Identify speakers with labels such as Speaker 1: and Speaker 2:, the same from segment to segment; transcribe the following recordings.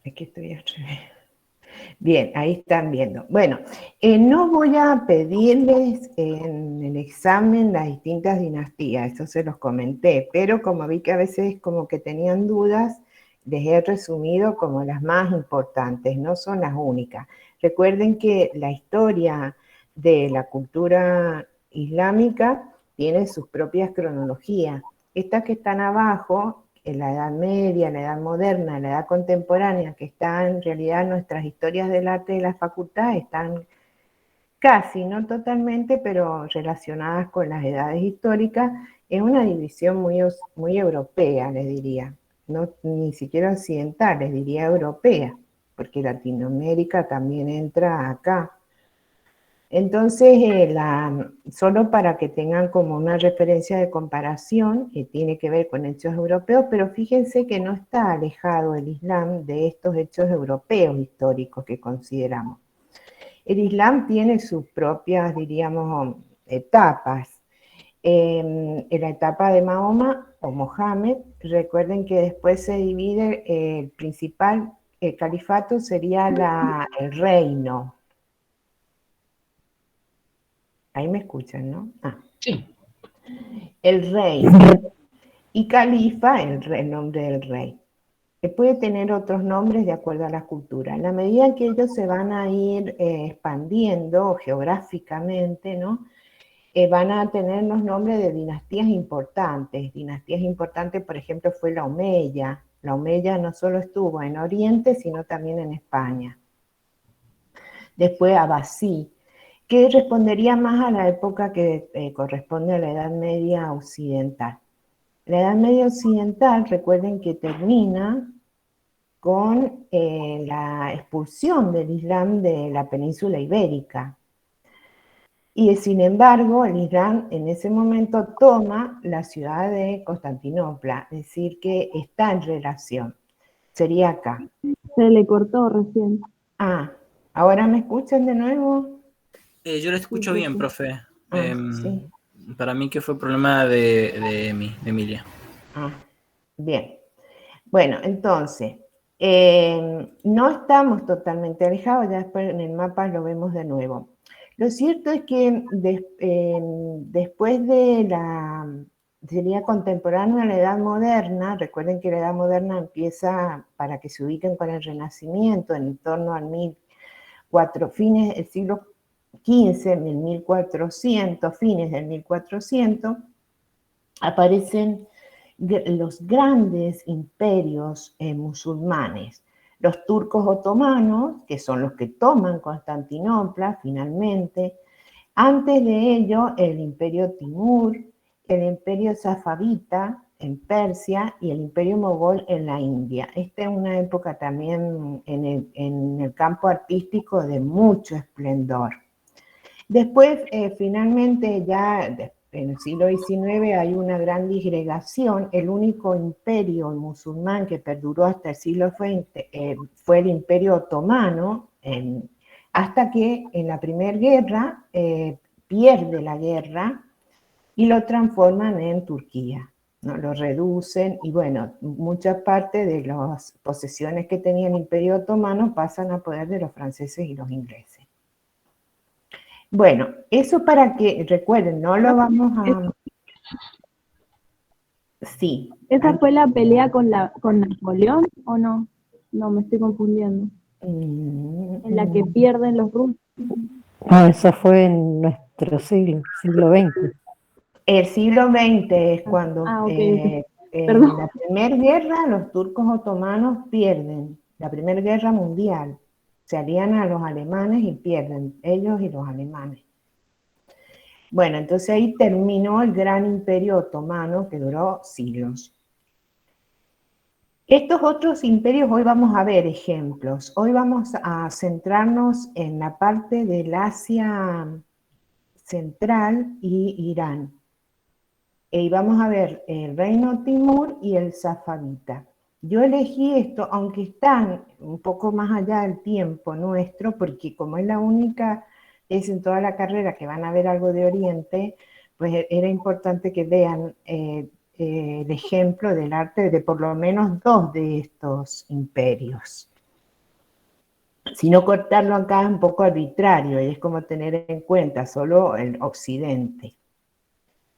Speaker 1: Aquí estoy. Bien, ahí están viendo. Bueno, no voy a pedirles en el examen las distintas dinastías, eso se los comenté, pero como vi que a veces como que tenían dudas, les he resumido como las más importantes, no son las únicas. Recuerden que la historia de la cultura islámica tiene sus propias cronologías. Estas que están abajo, en la Edad Media, en la Edad Moderna, en la Edad Contemporánea, que están en realidad nuestras historias del arte de la facultad, están casi, no totalmente, pero relacionadas con las edades históricas, es una división muy europea, les diría. No, ni siquiera occidental, les diría europea, porque Latinoamérica también entra acá. Entonces, solo para que tengan como una referencia de comparación, que tiene que ver con hechos europeos, pero fíjense que no está alejado el Islam de estos hechos europeos históricos que consideramos. El Islam tiene sus propias, diríamos, etapas. En la etapa de Mahoma o Mohammed, recuerden que después se divide el principal, el califato sería el reino. Ahí me escuchan, ¿no?
Speaker 2: Sí.
Speaker 1: El rey y califa, el nombre del rey. Que puede tener otros nombres de acuerdo a la cultura. En la medida en que ellos se van a ir expandiendo geográficamente, ¿no? Van a tener los nombres de dinastías importantes. Dinastías importantes, por ejemplo, fue la Omeya. La Omeya no solo estuvo en Oriente, sino también en España. Después Abbasí, que respondería más a la época que corresponde a la Edad Media occidental. La Edad Media occidental, recuerden que termina con la expulsión del Islam de la península ibérica. Y sin embargo, el Islam en ese momento toma la ciudad de Constantinopla, es decir, que está en relación. Sería acá.
Speaker 3: Se le cortó recién.
Speaker 1: ¿Ahora me escuchan de nuevo?
Speaker 2: Yo lo escucho
Speaker 3: Sí,
Speaker 2: bien,
Speaker 3: sí.
Speaker 2: profe.
Speaker 1: Sí.
Speaker 2: Para mí que fue problema de Emilia.
Speaker 1: Bien. Bueno, entonces, no estamos totalmente alejados, ya después en el mapa lo vemos de nuevo. Lo cierto es que después de sería contemporáneo a la Edad Moderna, recuerden que la Edad Moderna empieza, para que se ubiquen con el Renacimiento, en torno al fines del siglo XV, 1400, fines del 1400, aparecen los grandes imperios musulmanes. Los turcos otomanos, que son los que toman Constantinopla finalmente. Antes de ello, el imperio Timur, el imperio safavita en Persia y el imperio mogol en la India. Esta es una época también en el campo artístico de mucho esplendor. Después, finalmente, ya en el siglo XIX hay una gran disgregación. El único imperio musulmán que perduró hasta el siglo XX fue el Imperio Otomano, hasta que en la Primera Guerra pierde la guerra y lo transforman en Turquía, ¿no? Lo reducen y bueno, mucha parte de las posesiones que tenía el Imperio Otomano pasan a poder de los franceses y los ingleses. Bueno, eso para que recuerden, no lo vamos a... Sí.
Speaker 3: ¿Esa fue la pelea con Napoleón o no? No, me estoy confundiendo. En la que pierden los rusos.
Speaker 4: No, eso fue en nuestro siglo XX.
Speaker 1: El siglo XX es cuando
Speaker 3: Okay.
Speaker 1: en la Primera Guerra los turcos otomanos pierden, la Primera Guerra Mundial. Se alían a los alemanes y pierden, ellos y los alemanes. Bueno, entonces ahí terminó el gran imperio otomano que duró siglos. Estos otros imperios, hoy vamos a ver ejemplos. Hoy vamos a centrarnos en la parte del Asia Central y Irán. Y vamos a ver el reino Timur y el Safavita. Yo elegí esto, aunque están un poco más allá del tiempo nuestro, porque como es la única vez en toda la carrera que van a ver algo de Oriente, pues era importante que vean el ejemplo del arte de por lo menos dos de estos imperios. sino cortarlo acá es un poco arbitrario y es como tener en cuenta solo el occidente.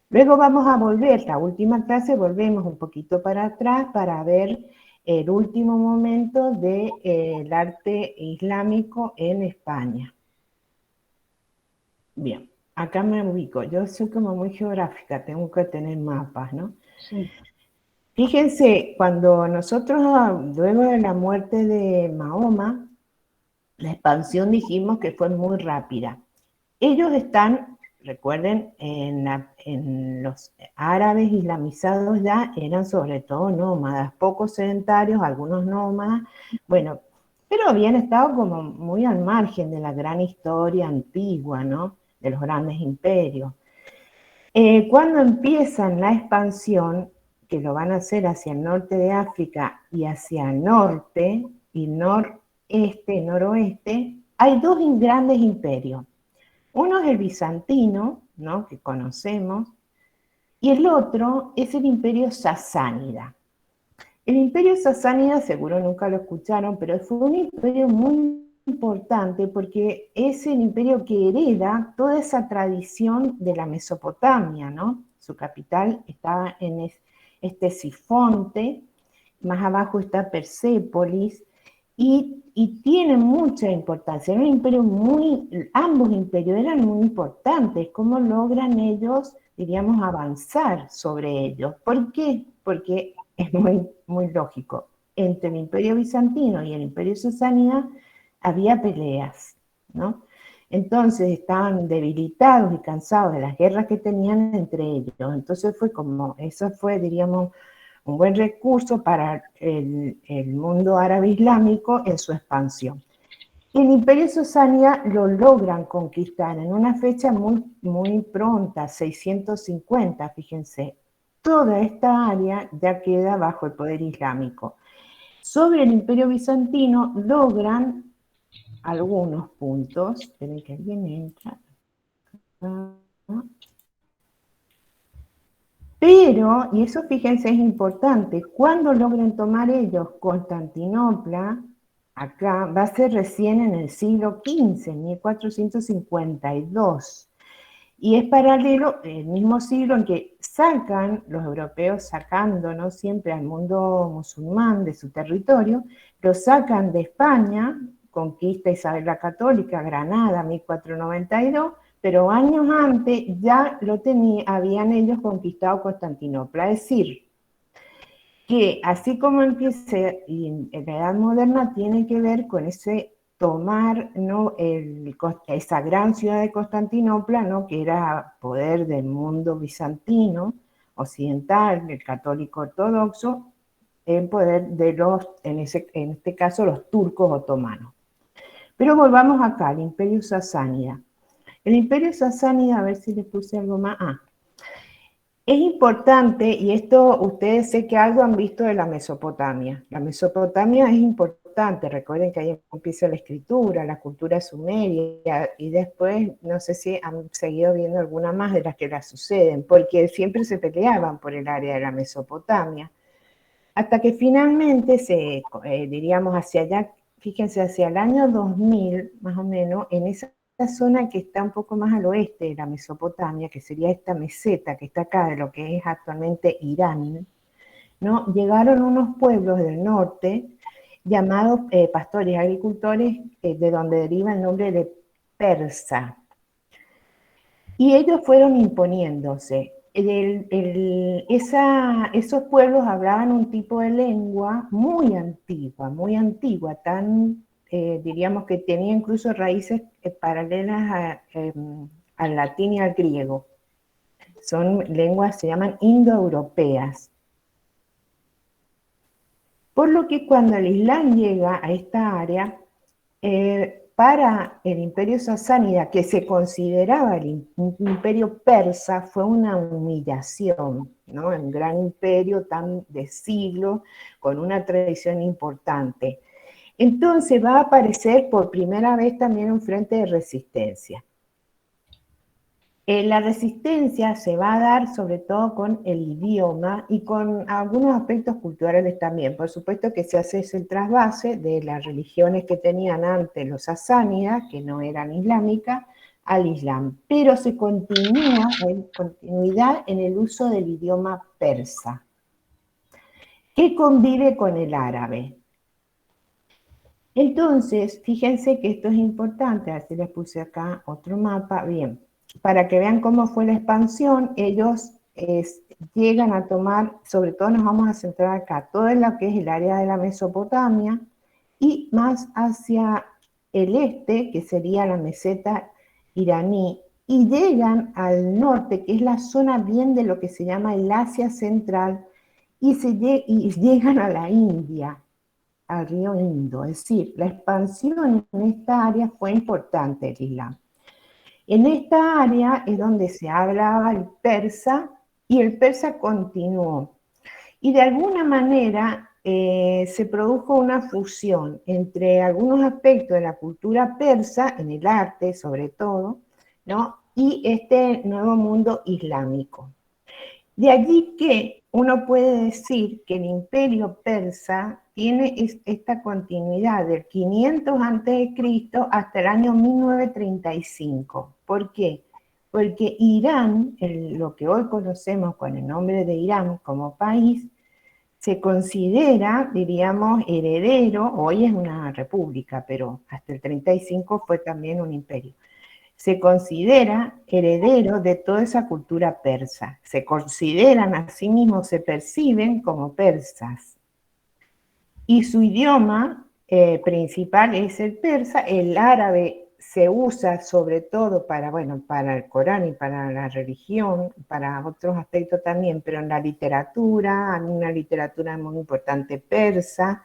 Speaker 1: Luego vamos a volver, la última clase volvemos un poquito para atrás para ver el último momento del arte islámico en España. Bien, acá me ubico, yo soy como muy geográfica, tengo que tener mapas, ¿no?
Speaker 3: Sí.
Speaker 1: Fíjense, cuando nosotros, luego de la muerte de Mahoma, la expansión dijimos que fue muy rápida. Ellos están, recuerden, en los árabes islamizados ya eran sobre todo nómadas, pocos sedentarios, algunos nómadas, bueno, pero habían estado como muy al margen de la gran historia antigua, ¿no? De los grandes imperios. Cuando empiezan la expansión, que lo van a hacer hacia el norte de África y hacia el norte y noreste, noroeste, hay dos grandes imperios. Uno es el bizantino, ¿no? Que conocemos, y el otro es el imperio sasánida. El imperio sasánida, seguro nunca lo escucharon, pero fue un imperio muy importante porque es el imperio que hereda toda esa tradición de la Mesopotamia, ¿no? Su capital estaba en Ctesifonte, más abajo está Persépolis, y tiene mucha importancia. Era un imperio ambos imperios eran muy importantes. ¿Cómo logran ellos, diríamos, avanzar sobre ellos? ¿Por qué? Porque es muy, muy lógico. Entre el imperio bizantino y el imperio sasánida había peleas, ¿no? Entonces estaban debilitados y cansados de las guerras que tenían entre ellos. Entonces eso fue, diríamos, un buen recurso para el mundo árabe islámico en su expansión. El imperio sasánida lo logran conquistar en una fecha muy, muy pronta, 650, fíjense. Toda esta área ya queda bajo el poder islámico. Sobre el imperio bizantino logran algunos puntos. Esperen que alguien entra. Pero, y eso fíjense es importante, cuando logren tomar ellos Constantinopla, acá va a ser recién en el siglo XV, 1452. Y es paralelo, el mismo siglo en que los europeos sacándonos siempre al mundo musulmán de su territorio, lo sacan de España, conquista Isabel la Católica, Granada, 1492, pero años antes ya habían ellos conquistado Constantinopla. Es decir, que así como empieza en la Edad Moderna, tiene que ver con ese tomar, ¿no? Esa gran ciudad de Constantinopla, ¿no? Que era poder del mundo bizantino, occidental, el católico ortodoxo, en poder de en este caso, los turcos otomanos. Pero volvamos acá, al imperio sasánida. El imperio sasánida, a ver si les puse algo más. Es importante, y esto ustedes sé que algo han visto de la Mesopotamia. La Mesopotamia es importante, recuerden que ahí empieza la escritura, la cultura sumeria, y después no sé si han seguido viendo alguna más de las que las suceden, porque siempre se peleaban por el área de la Mesopotamia, hasta que finalmente diríamos hacia allá, fíjense, hacia el año 2000, más o menos, en esa zona que está un poco más al oeste de la Mesopotamia, que sería esta meseta que está acá de lo que es actualmente Irán, ¿no? Llegaron unos pueblos del norte llamados pastores agricultores, de donde deriva el nombre de persa. Y ellos fueron imponiéndose. Esos pueblos hablaban un tipo de lengua muy antigua, diríamos que tenía incluso raíces paralelas al latín y al griego. Son lenguas, se llaman indoeuropeas. Por lo que cuando el Islam llega a esta área, para el imperio sasánida, que se consideraba el imperio persa, fue una humillación, ¿no? Un gran imperio tan de siglos, con una tradición importante. Entonces va a aparecer por primera vez también un frente de resistencia. La resistencia se va a dar sobre todo con el idioma y con algunos aspectos culturales también. Por supuesto que se hace el trasvase de las religiones que tenían antes los sasánidas, que no eran islámicas, al Islam, pero se continúa, hay continuidad en el uso del idioma persa, que convive con el árabe. Entonces, fíjense que esto es importante, así les puse acá otro mapa, bien, para que vean cómo fue la expansión, ellos llegan a tomar, sobre todo nos vamos a centrar acá, todo lo que es el área de la Mesopotamia, y más hacia el este, que sería la meseta iraní, y llegan al norte, que es la zona bien de lo que se llama el Asia Central, y llegan a la India, al río Indo. Es decir, la expansión en esta área fue importante el Islam. En esta área es donde se hablaba el persa y el persa continuó. Y de alguna manera se produjo una fusión entre algunos aspectos de la cultura persa, en el arte sobre todo, ¿no? Y este nuevo mundo islámico. De allí que uno puede decir que el imperio persa tiene esta continuidad del 500 a.C. hasta el año 1935. ¿Por qué? Porque Irán, lo que hoy conocemos con el nombre de Irán como país, se considera, diríamos, heredero, hoy es una república, pero hasta el 35 fue también un imperio. Se considera heredero de toda esa cultura persa. Se consideran a sí mismos, se perciben como persas. Y su idioma principal es el persa. El árabe se usa sobre todo para, bueno, para el Corán y para la religión, para otros aspectos también, pero en la literatura, hay una literatura muy importante persa,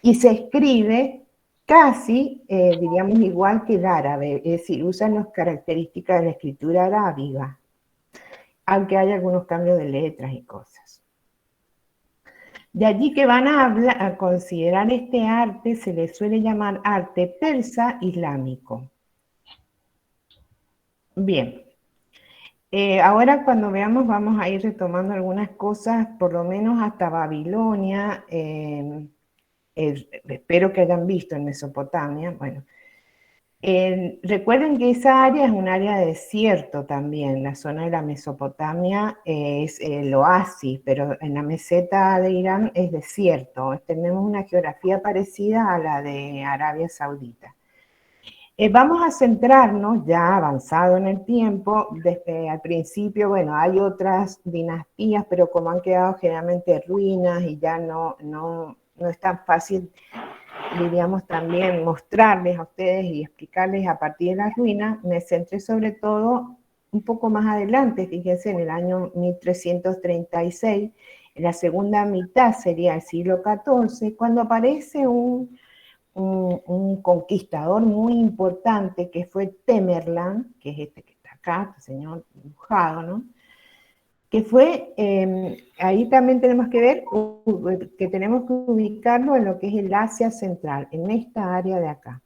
Speaker 1: y se escribe casi, diríamos, igual que el árabe, es decir, usan las características de la escritura arábiga, aunque hay algunos cambios de letras y cosas. De allí que van a considerar este arte, se le suele llamar arte persa islámico. Bien, ahora cuando veamos vamos a ir retomando algunas cosas, por lo menos hasta Babilonia, espero que hayan visto en Mesopotamia, bueno. Recuerden que esa área es un área de desierto también, la zona de la Mesopotamia es el oasis, pero en la meseta de Irán es desierto. Tenemos una geografía parecida a la de Arabia Saudita. Vamos a centrarnos, ya avanzado en el tiempo, desde al principio, bueno, hay otras dinastías, pero como han quedado generalmente ruinas y ya no es tan fácil, diríamos, también mostrarles a ustedes y explicarles a partir de las ruinas, me centré sobre todo un poco más adelante, fíjense, en el año 1336, en la segunda mitad sería el siglo XIV, cuando aparece un conquistador muy importante que fue Tamerlán, que es este que está acá, este señor dibujado, ¿no? Que fue, ahí también tenemos que ver que tenemos que ubicarlo en lo que es el Asia Central, en esta área de acá.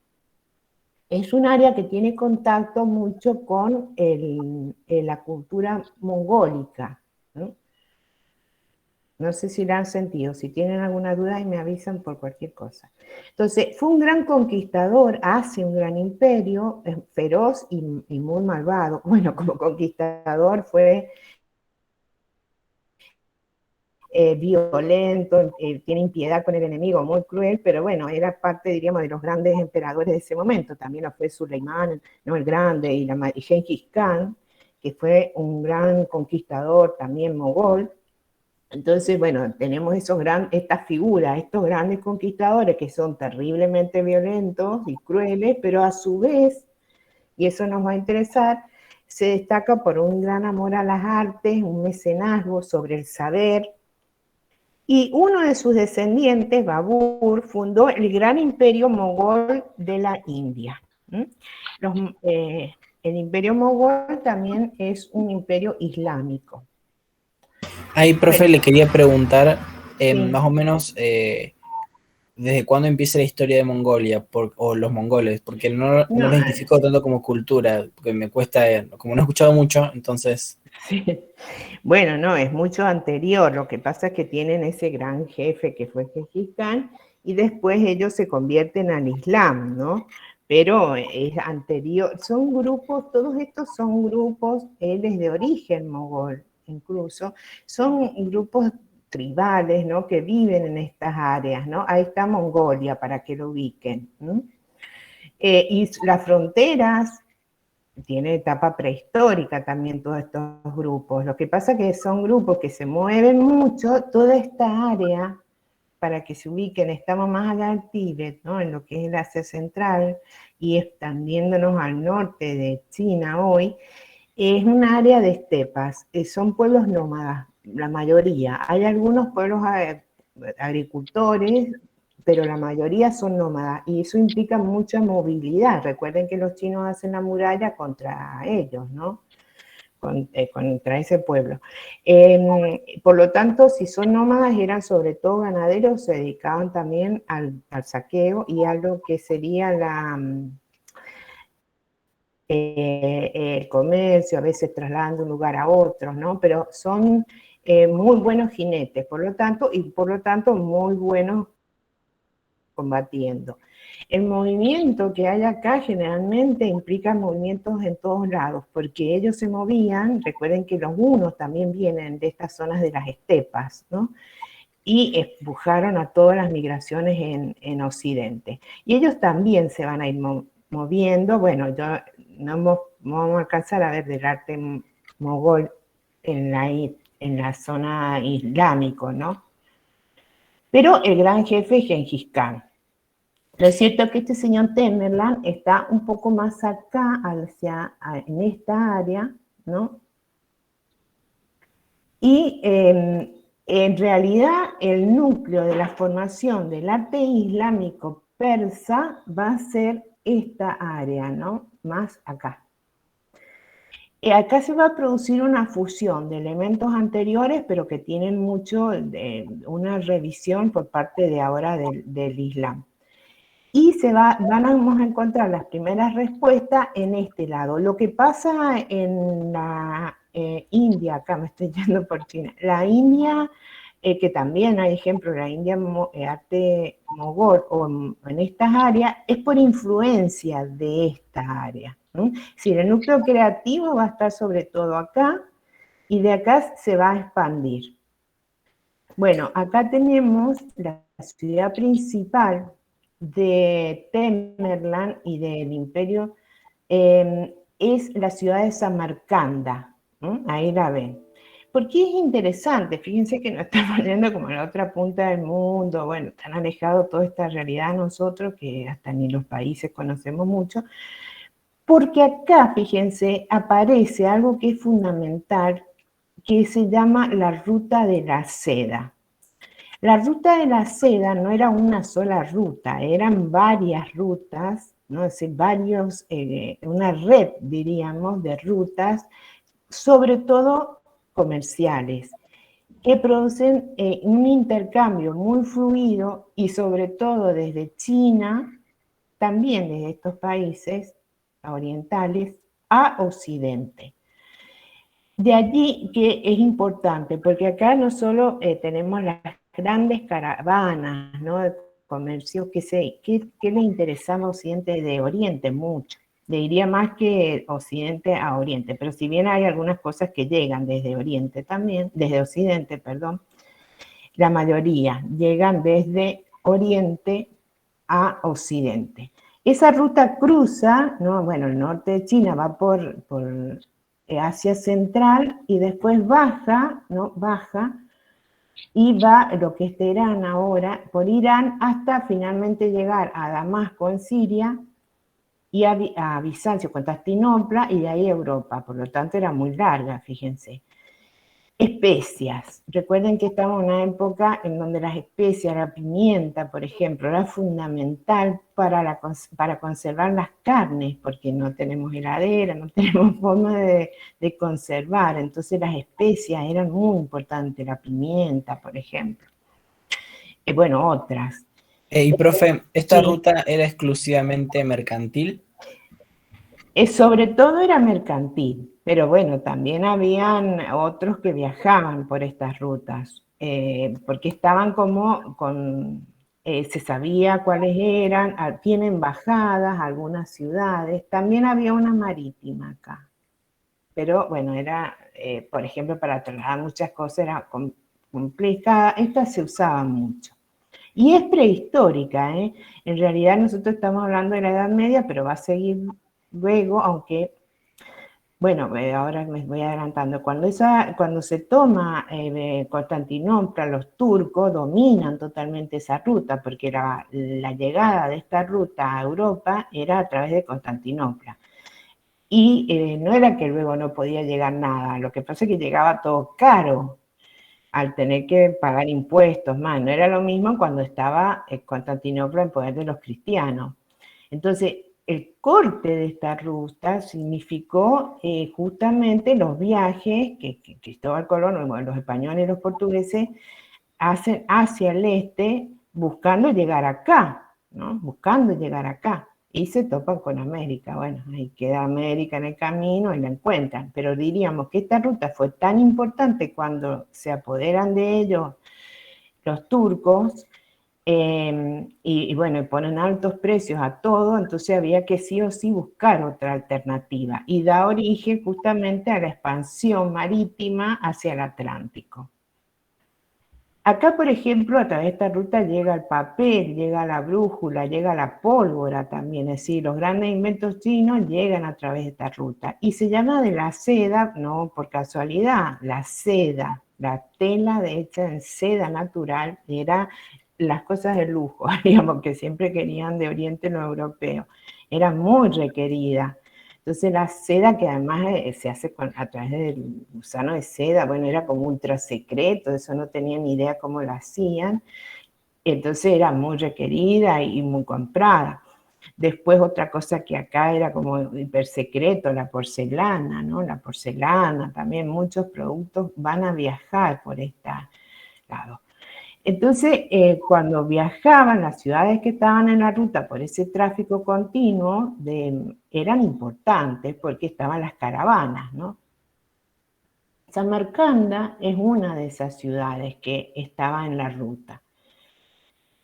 Speaker 1: Es un área que tiene contacto mucho con la cultura mongólica, ¿no? No sé si la han sentido, si tienen alguna duda y me avisan por cualquier cosa. Entonces, fue un gran conquistador, hace un gran imperio, feroz y muy malvado. Bueno, como conquistador fue violento, tiene impiedad con el enemigo, muy cruel, pero bueno, era parte, diríamos, de los grandes emperadores de ese momento. También lo fue Suleimán, ¿no?, el Grande, y Genghis Khan, que fue un gran conquistador también mogol. Entonces, bueno, tenemos estas figuras, estos grandes conquistadores que son terriblemente violentos y crueles, pero a su vez, y eso nos va a interesar, se destaca por un gran amor a las artes, un mecenazgo sobre el saber, y uno de sus descendientes, Babur, fundó el gran imperio mogol de la India. El imperio mogol también es un imperio islámico.
Speaker 2: Ahí, profe, le quería preguntar,
Speaker 1: Sí.
Speaker 2: más o menos, desde cuándo empieza la historia de Mongolia o los mongoles, porque no
Speaker 1: No,
Speaker 2: lo identifico tanto como cultura, porque me cuesta, como no he escuchado mucho, entonces...
Speaker 1: sí. Bueno, no, es mucho anterior. Lo que pasa es que tienen ese gran jefe que fue Gengis Khan y después ellos se convierten al Islam, ¿no? Pero es anterior, son grupos, todos estos son grupos, él es de origen mogol incluso, son grupos tribales, ¿no? Que viven en estas áreas, ¿no? Ahí está Mongolia, para que lo ubiquen, ¿no? Y las fronteras tiene etapa prehistórica también todos estos grupos. Lo que pasa es que son grupos que se mueven mucho, toda esta área, para que se ubiquen, estamos más allá del Tíbet, ¿no? En lo que es el Asia Central, y expandiéndonos al norte de China hoy, es un área de estepas, son pueblos nómadas, la mayoría. Hay algunos pueblos agricultores, pero la mayoría son nómadas y eso implica mucha movilidad. Recuerden que los chinos hacen la muralla contra ellos, ¿no? Contra ese pueblo. Por lo tanto, si son nómadas, eran sobre todo ganaderos, se dedicaban también al saqueo y a lo que sería el comercio, a veces trasladando de un lugar a otro, ¿no? Pero son muy buenos jinetes, por lo tanto muy buenos combatiendo. El movimiento que hay acá generalmente implica movimientos en todos lados, porque ellos se movían, recuerden que los hunos también vienen de estas zonas de las estepas, ¿no? Y empujaron a todas las migraciones en Occidente. Y ellos también se van a ir moviendo, bueno, no vamos a alcanzar a ver del arte mogol en la zona islámico, ¿no? Pero el gran jefe es Gengis Khan. Lo cierto es que este señor Tamerlán está un poco más acá, en esta área, ¿no? Y en realidad el núcleo de la formación del arte islámico persa va a ser esta área, ¿no? Más acá. Acá se va a producir una fusión de elementos anteriores, pero que tienen mucho de una revisión por parte de ahora del Islam. Y vamos a encontrar las primeras respuestas en este lado. Lo que pasa en la India, acá me estoy yendo por China, la India, que también hay ejemplos de la India, arte mogol o en estas áreas, es por influencia de esta área. Es decir, el núcleo creativo va a estar sobre todo acá y de acá se va a expandir. Bueno, acá tenemos la ciudad principal de Tamerlán y del imperio, es la ciudad de Samarcanda. Ahí la ven. Porque es interesante, fíjense que nos estamos yendo como a la otra punta del mundo, bueno, tan alejado toda esta realidad nosotros que hasta ni los países conocemos mucho, porque acá, fíjense, aparece algo que es fundamental, que se llama la ruta de la seda. La ruta de la seda no era una sola ruta, eran varias rutas, ¿no? Es decir, una red, diríamos, de rutas, sobre todo comerciales, que producen un intercambio muy fluido y sobre todo desde China, también desde estos países orientales, a Occidente. De allí que es importante, porque acá no solo tenemos las grandes caravanas, ¿no? De comercio que le interesaba a Occidente de Oriente mucho. Le diría más que Occidente a Oriente, pero si bien hay algunas cosas que llegan desde Oriente también, desde Occidente, perdón, la mayoría llegan desde Oriente a Occidente. Esa ruta cruza, ¿no? Bueno, el norte de China va por Asia Central y después baja, ¿no? Baja y va lo que es Teherán ahora, por Irán, hasta finalmente llegar a Damasco en Siria y a Bizancio, Constantinopla y de ahí a Europa. Por lo tanto era muy larga, fíjense. Especias. Recuerden que estamos en una época en donde las especias, la pimienta, por ejemplo, era fundamental para conservar las carnes, porque no tenemos heladera, no tenemos forma de conservar. Entonces las especias eran muy importantes, la pimienta, por ejemplo. Bueno, otras.
Speaker 2: Y profe, ¿esta
Speaker 1: Sí.
Speaker 2: ruta era exclusivamente mercantil?
Speaker 1: Sobre todo era mercantil, pero bueno, también habían otros que viajaban por estas rutas, porque estaban se sabía cuáles eran, tienen bajadas, algunas ciudades, también había una marítima acá, pero bueno, era, por ejemplo, para trasladar muchas cosas era complicada, esta se usaba mucho. Y es prehistórica, ¿eh? En realidad nosotros estamos hablando de la Edad Media, pero va a seguir luego, aunque, bueno, ahora me voy adelantando. Cuando se toma Constantinopla, los turcos dominan totalmente esa ruta, porque la llegada de esta ruta a Europa era a través de Constantinopla. Y no era que luego no podía llegar nada, lo que pasa es que llegaba todo caro, al tener que pagar impuestos, más. No era lo mismo cuando estaba Constantinopla en poder de los cristianos. Entonces, el corte de esta ruta significó justamente los viajes que Cristóbal Colón, bueno, los españoles y los portugueses hacen hacia el este buscando llegar acá, ¿no? Buscando llegar acá. Y se topan con América. Bueno, ahí queda América en el camino y la encuentran. Pero diríamos que esta ruta fue tan importante cuando se apoderan de ellos los turcos, y bueno, ponen altos precios a todo, entonces había que sí o sí buscar otra alternativa. Y da origen justamente a la expansión marítima hacia el Atlántico. Acá, por ejemplo, a través de esta ruta llega el papel, llega la brújula, llega la pólvora también, es decir, los grandes inventos chinos llegan a través de esta ruta. Y se llama de la seda, no por casualidad, la seda, la tela hecha en seda natural, era las cosas de lujo, digamos, que siempre querían de Oriente los europeos. Era muy requerida. Entonces la seda, que además se hace a través del gusano de seda, bueno, era como ultra secreto, eso no tenía ni idea cómo la hacían, entonces era muy requerida y muy comprada. Después otra cosa que acá era como hiper secreto, la porcelana, ¿no? La porcelana, también muchos productos van a viajar por este lado. Entonces, cuando viajaban, las ciudades que estaban en la ruta por ese tráfico continuo eran importantes porque estaban las caravanas, ¿no? Samarcanda es una de esas ciudades que estaba en la ruta.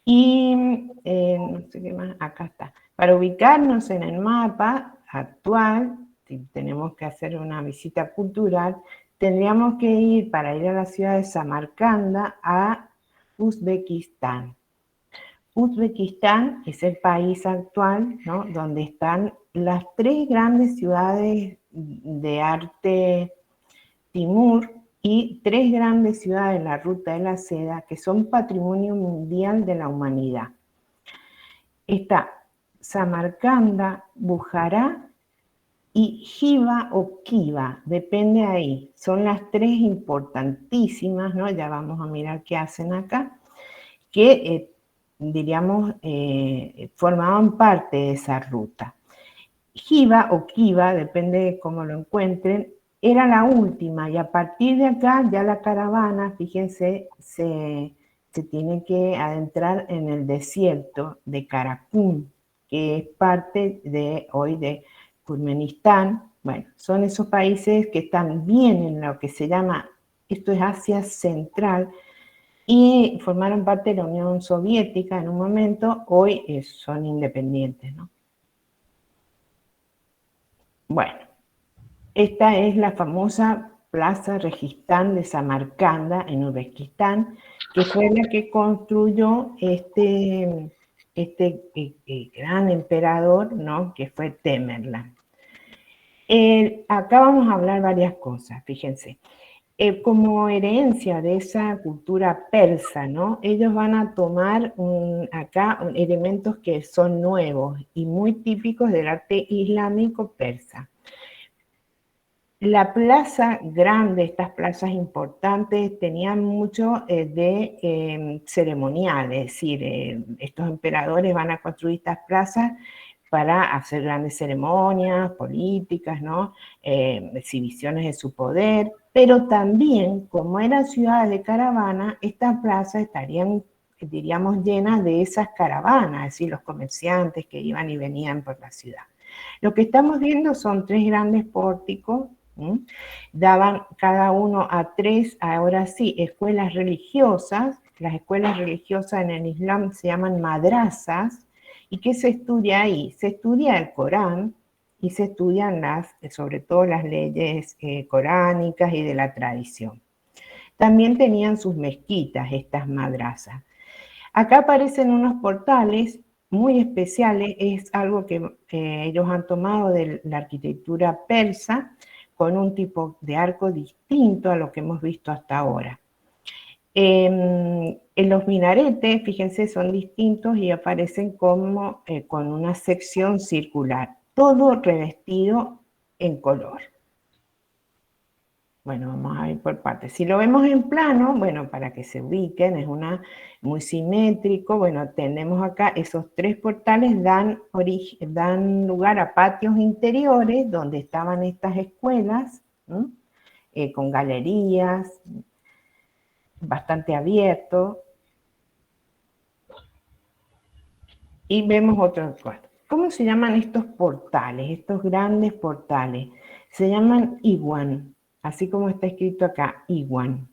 Speaker 1: Y no sé qué más, acá está. Para ubicarnos en el mapa actual, si tenemos que hacer una visita cultural, tendríamos que ir, para ir a la ciudad de Samarcanda, a Uzbekistán. Uzbekistán es el país actual, ¿no?, donde están las tres grandes ciudades de arte Timur y tres grandes ciudades de la Ruta de la Seda que son patrimonio mundial de la humanidad. Está Samarcanda, Bujará y Jiva o Khiva, depende ahí. Son las tres importantísimas, ¿no? Ya vamos a mirar qué hacen acá, que diríamos formaban parte de esa ruta. Jiva o Khiva, depende de cómo lo encuentren, era la última, y a partir de acá ya la caravana, fíjense, se tiene que adentrar en el desierto de Karakum, que es parte de hoy de Turkmenistán. Bueno, son esos países que están bien en lo que se llama, esto es Asia Central, y formaron parte de la Unión Soviética en un momento, hoy son independientes, ¿no? Bueno, esta es la famosa Plaza Registán de Samarcanda en Uzbekistán, que fue la que construyó este gran emperador, ¿no?, que fue Tamerlán. Acá vamos a hablar varias cosas, fíjense. Como herencia de esa cultura persa, ¿no?, ellos van a tomar acá elementos que son nuevos y muy típicos del arte islámico persa. La plaza grande, estas plazas importantes, tenían mucho de ceremonial, es decir, estos emperadores van a construir estas plazas para hacer grandes ceremonias políticas, ¿no?, exhibiciones de su poder, pero también, como eran ciudades de caravana, estas plazas estarían diríamos, llenas de esas caravanas, es decir, los comerciantes que iban y venían por la ciudad. Lo que estamos viendo son 3 grandes pórticos, daban cada uno a 3, ahora sí, escuelas religiosas. Las escuelas religiosas en el Islam se llaman madrazas. ¿Y qué se estudia ahí? Se estudia el Corán y se estudian sobre todo las leyes coránicas y de la tradición. También tenían sus mezquitas, estas madrazas. Acá aparecen unos portales muy especiales, es algo que ellos han tomado de la arquitectura persa, con un tipo de arco distinto a lo que hemos visto hasta ahora. En los minaretes, fíjense, son distintos y aparecen como con una sección circular, todo revestido en color. Bueno, vamos a ir por partes. Si lo vemos en plano, bueno, para que se ubiquen, es muy simétrico. Bueno, tenemos acá esos 3 portales dan lugar a patios interiores donde estaban estas escuelas, con galerías, bastante abierto. Y vemos otro cuadro. ¿Cómo se llaman estos portales, estos grandes portales? Se llaman Iwan, así como está escrito acá, Iwan.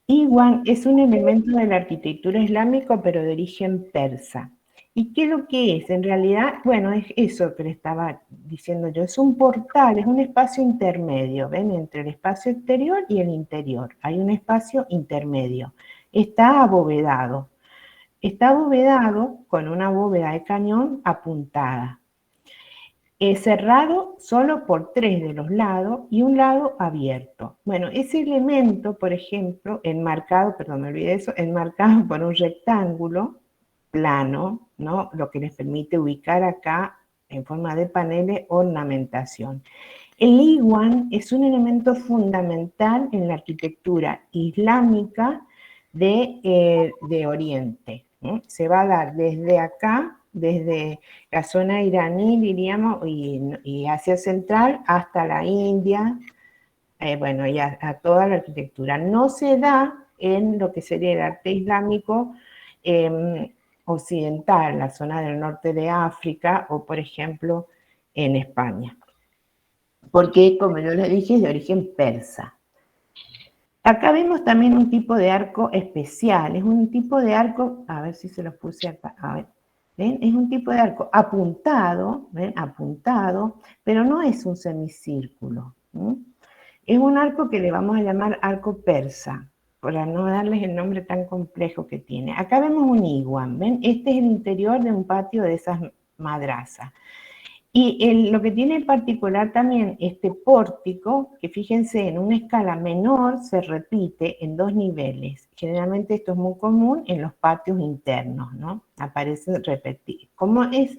Speaker 1: Iwan es un elemento de la arquitectura islámica, pero de origen persa. ¿Y qué es lo que es? En realidad, bueno, es eso que le estaba diciendo yo. Es un portal, es un espacio intermedio, ¿ven? Entre el espacio exterior y el interior. Hay un espacio intermedio. Está abovedado. Está abovedado con una bóveda de cañón apuntada. Es cerrado solo por 3 de los lados y un lado abierto. Bueno, ese elemento, por ejemplo, enmarcado por un rectángulo plano, ¿no? Lo que les permite ubicar acá en forma de paneles ornamentación. El Iwan es un elemento fundamental en la arquitectura islámica de Oriente. Se va a dar desde acá, desde la zona iraní, diríamos, y Asia Central, hasta la India, bueno, y a toda la arquitectura. No se da en lo que sería el arte islámico occidental, la zona del norte de África, o por ejemplo, en España. Porque, como yo les dije, es de origen persa. Acá vemos también un tipo de arco especial, es un tipo de arco, a ver si se los puse acá, a ver, ¿ven? Es un tipo de arco apuntado, ¿ven? Apuntado, pero no es un semicírculo. Es un arco que le vamos a llamar arco persa, para no darles el nombre tan complejo que tiene. Acá vemos un Iwan, ¿ven? Este es el interior de un patio de esas madrazas. Y lo que tiene en particular también este pórtico, que fíjense, en una escala menor se repite en 2 niveles. Generalmente esto es muy común en los patios internos, ¿no? Aparece repetido. Como es,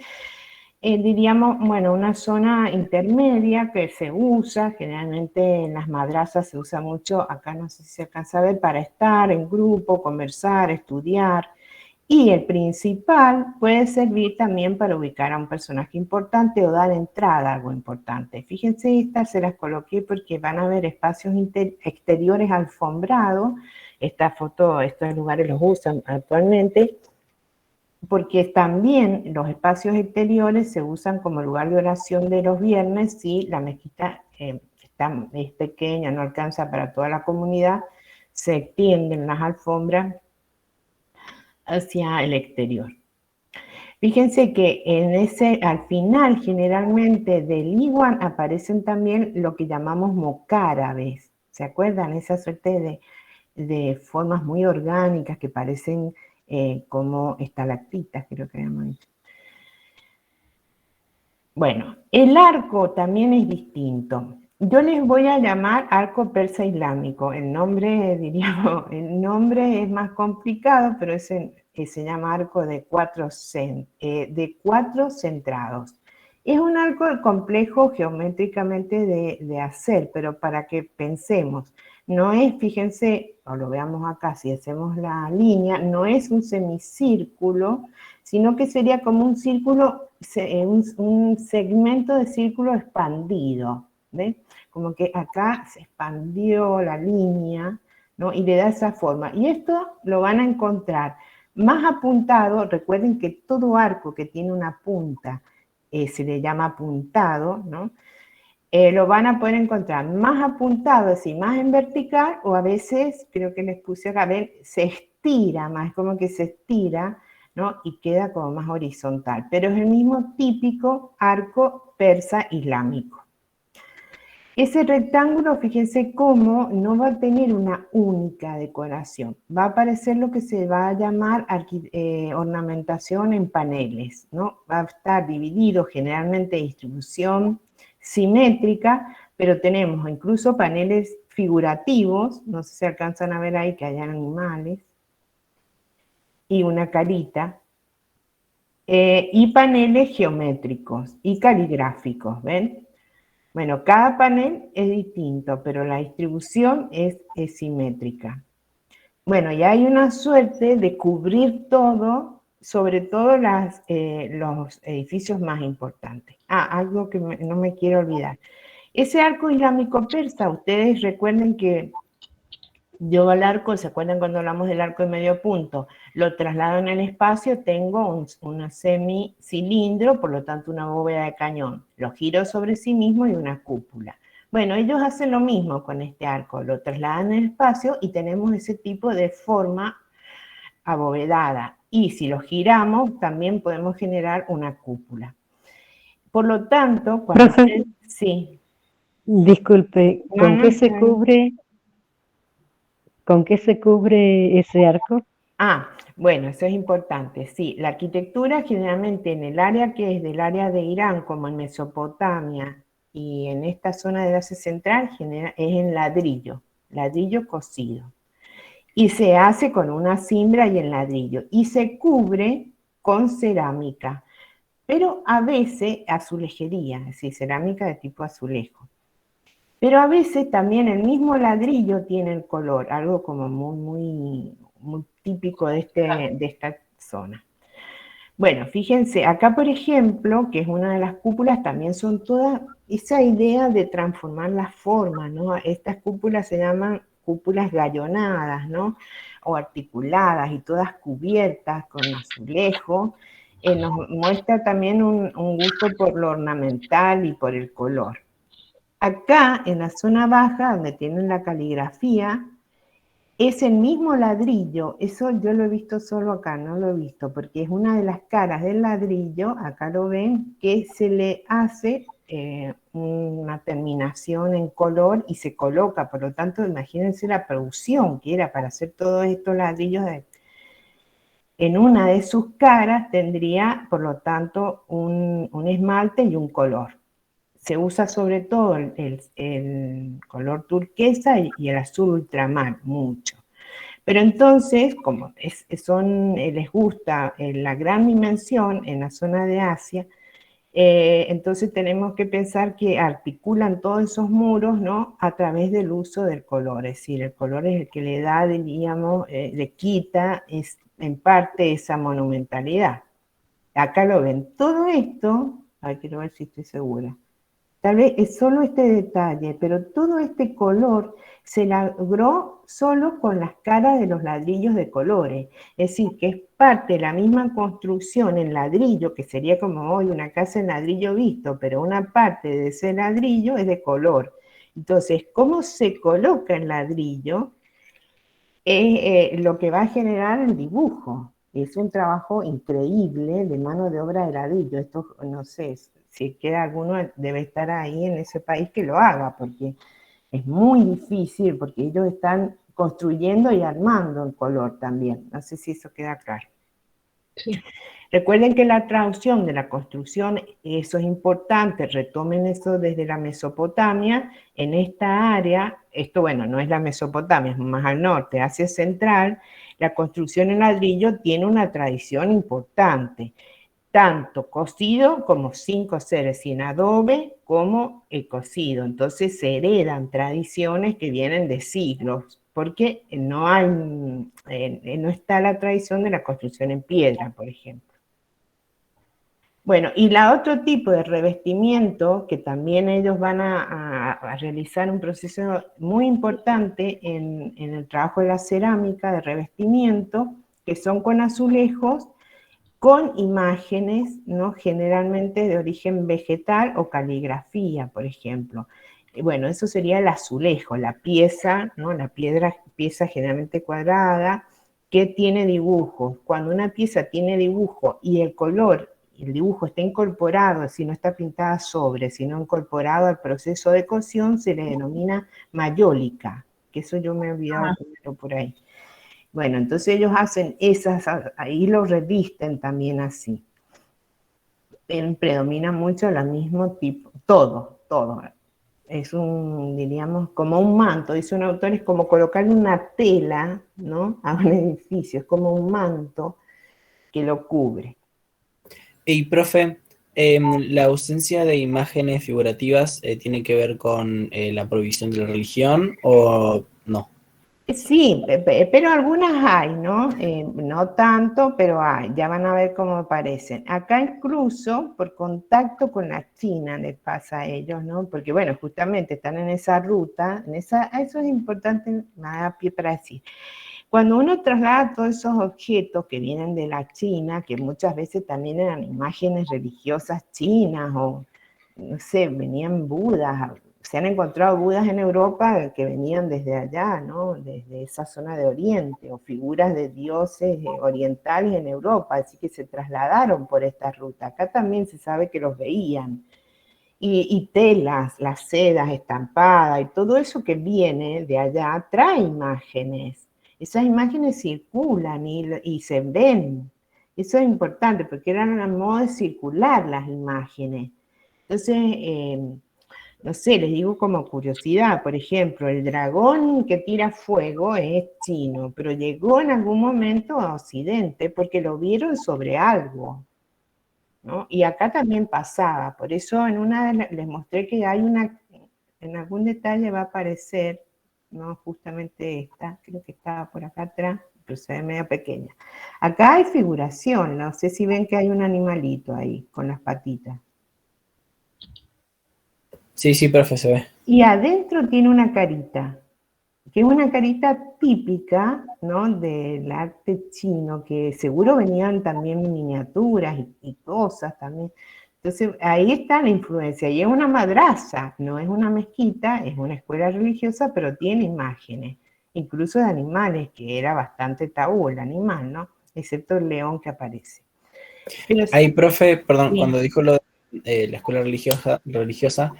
Speaker 1: diríamos, bueno, una zona intermedia que se usa, generalmente en las madrazas se usa mucho, acá no sé si se alcanza a ver, para estar en grupo, conversar, estudiar. Y el principal puede servir también para ubicar a un personaje importante o dar entrada a algo importante. Fíjense, estas se las coloqué porque van a ver espacios exteriores alfombrados. Esta foto, estos lugares los usan actualmente, porque también los espacios exteriores se usan como lugar de oración de los viernes si la mezquita es pequeña, no alcanza para toda la comunidad, se extienden las alfombras hacia el exterior. Fíjense que al final generalmente del Iwan aparecen también lo que llamamos mocárabes. ¿Se acuerdan? Esa suerte de formas muy orgánicas que parecen como estalactitas, creo que habíamos dicho. Bueno, el arco también es distinto. Yo les voy a llamar arco persa islámico. El nombre, diríamos, el nombre es más complicado, pero se llama arco de 4 centrados. Es un arco complejo geométricamente de hacer, pero para que pensemos, no es, fíjense, o lo veamos acá, si hacemos la línea, no es un semicírculo, sino que sería como un círculo, un segmento de círculo expandido, ¿ves? Como que acá se expandió la línea, ¿no? Y le da esa forma. Y esto lo van a encontrar más apuntado. Recuerden que todo arco que tiene una punta se le llama apuntado, ¿no? Lo van a poder encontrar más apuntado, es decir, más en vertical, o a veces, creo que les puse acá, ven, se estira más, como que se estira, ¿no? Y queda como más horizontal, pero es el mismo típico arco persa islámico. Ese rectángulo, fíjense cómo no va a tener una única decoración, va a aparecer lo que se va a llamar ornamentación en paneles, ¿no? Va a estar dividido generalmente de distribución simétrica, pero tenemos incluso paneles figurativos, no sé si alcanzan a ver ahí que hay animales, y una carita, y paneles geométricos y caligráficos, ¿ven? Bueno, cada panel es distinto, pero la distribución es simétrica. Bueno, y hay una suerte de cubrir todo, sobre todo los edificios más importantes. Algo que no me quiero olvidar. Ese arco islámico persa, ustedes recuerden que yo al arco, ¿se acuerdan cuando hablamos del arco de medio punto? Lo traslado en el espacio, tengo un semicilindro, por lo tanto una bóveda de cañón. Lo giro sobre sí mismo y una cúpula. Bueno, ellos hacen lo mismo con este arco, lo trasladan en el espacio y tenemos ese tipo de forma abovedada. Y si lo giramos, también podemos generar una cúpula. Por lo tanto, cuando
Speaker 4: Profe,
Speaker 1: sí.
Speaker 4: disculpe,
Speaker 1: No, no,
Speaker 4: ¿con qué se cubre ese arco?
Speaker 1: Bueno, eso es importante. Sí, la arquitectura generalmente en el área que es del área de Irán, como en Mesopotamia y en esta zona de Asia Central, es en ladrillo cocido. Y se hace con una cimbra y en ladrillo. Y se cubre con cerámica, pero a veces azulejería, es decir, cerámica de tipo azulejo. Pero a veces también el mismo ladrillo tiene el color, algo como muy típico de esta zona. Bueno, fíjense, acá por ejemplo, que es una de las cúpulas, también son todas esa idea de transformar las formas, ¿no? Estas cúpulas se llaman cúpulas gallonadas, ¿no? O articuladas y todas cubiertas con azulejo. Nos muestra también un gusto por lo ornamental y por el color. Acá, en la zona baja, donde tienen la caligrafía, es el mismo ladrillo. Eso yo lo he visto solo acá, no lo he visto, porque es una de las caras del ladrillo, acá lo ven, que se le hace una terminación en color y se coloca. Por lo tanto, imagínense la producción que era para hacer todos estos ladrillos. En una de sus caras tendría, por lo tanto, un esmalte y un color. Se usa sobre todo el color turquesa y el azul ultramar, mucho. Pero entonces, como les gusta la gran dimensión en la zona de Asia, entonces tenemos que pensar que articulan todos esos muros, ¿no? A través del uso del color, es decir, el color es el que le da, diríamos, le quita en parte esa monumentalidad. Acá lo ven. Todo esto, quiero ver si estoy segura. Tal vez es solo este detalle, pero todo este color se logró solo con las caras de los ladrillos de colores. Es decir, que es parte de la misma construcción en ladrillo, que sería como hoy una casa en ladrillo visto, pero una parte de ese ladrillo es de color. Entonces, cómo se coloca el ladrillo es lo que va a generar el dibujo. Es un trabajo increíble de mano de obra de ladrillo. Esto, no sé, si queda alguno, debe estar ahí en ese país que lo haga, porque es muy difícil, porque ellos están construyendo y armando el color también. No sé si eso queda claro.
Speaker 3: Sí.
Speaker 1: Recuerden que la traducción de la construcción, eso es importante, retomen eso desde la Mesopotamia, en esta área, esto bueno, no es la Mesopotamia, es más al norte, Asia Central, la construcción en ladrillo tiene una tradición importante, tanto cocido como sin cocer, es decir, en adobe como cocido. Entonces se heredan tradiciones que vienen de siglos, porque no está la tradición de la construcción en piedra, por ejemplo. Bueno, y la otro tipo de revestimiento, que también ellos van a realizar un proceso muy importante en el trabajo de la cerámica, de revestimiento, que son con azulejos, con imágenes, ¿no? Generalmente de origen vegetal o caligrafía, por ejemplo. Bueno, eso sería el azulejo, la pieza, ¿no? La pieza generalmente cuadrada, que tiene dibujos. Cuando una pieza tiene dibujo y el color, el dibujo está incorporado, si no está pintada sobre, sino incorporado al proceso de cocción, se le denomina mayólica, que eso yo me he olvidado de ponerlo por ahí. Bueno, entonces ellos hacen esas, ahí lo revisten también así. Predomina mucho el mismo tipo, todo. Es diríamos, como un manto, dice un autor, es como colocarle una tela, ¿no? A un edificio, es como un manto que lo cubre.
Speaker 2: Y profe, ¿la ausencia de imágenes figurativas tiene que ver con la prohibición de la religión o no?
Speaker 1: Sí, pero algunas hay, ¿no? No tanto, pero hay, ya van a ver cómo aparecen. Acá incluso por contacto con la China les pasa a ellos, ¿no? Porque bueno, justamente están en esa ruta, eso es importante, me da pie para decir. Cuando uno traslada todos esos objetos que vienen de la China, que muchas veces también eran imágenes religiosas chinas o, no sé, venían budas, se han encontrado budas en Europa que venían desde allá, ¿no? Desde esa zona de Oriente, o figuras de dioses orientales en Europa, así que se trasladaron por esta ruta. Acá también se sabe que los veían. Y telas, las sedas estampadas y todo eso que viene de allá trae imágenes. Esas imágenes circulan y se ven. Eso es importante porque eran un modo de circular las imágenes. Entonces, no sé, les digo como curiosidad, por ejemplo, el dragón que tira fuego es chino, pero llegó en algún momento a Occidente porque lo vieron sobre algo, ¿no? Y acá también pasaba, por eso en una les mostré que hay en algún detalle va a aparecer, no justamente esta, creo que estaba por acá atrás, pero se ve medio pequeña. Acá hay figuración, no sé si ven que hay un animalito ahí con las patitas.
Speaker 2: Sí, profe, se ve.
Speaker 1: Y adentro tiene una carita, que es una carita típica, ¿no? Del arte chino, que seguro venían también miniaturas y cosas también. Entonces, ahí está la influencia, y es una madraza, no es una mezquita, es una escuela religiosa, pero tiene imágenes, incluso de animales, que era bastante tabú el animal, ¿no? Excepto el león que aparece. Pero
Speaker 2: Ahí, profe, perdón,
Speaker 1: sí,
Speaker 2: cuando dijo lo de la escuela religiosa,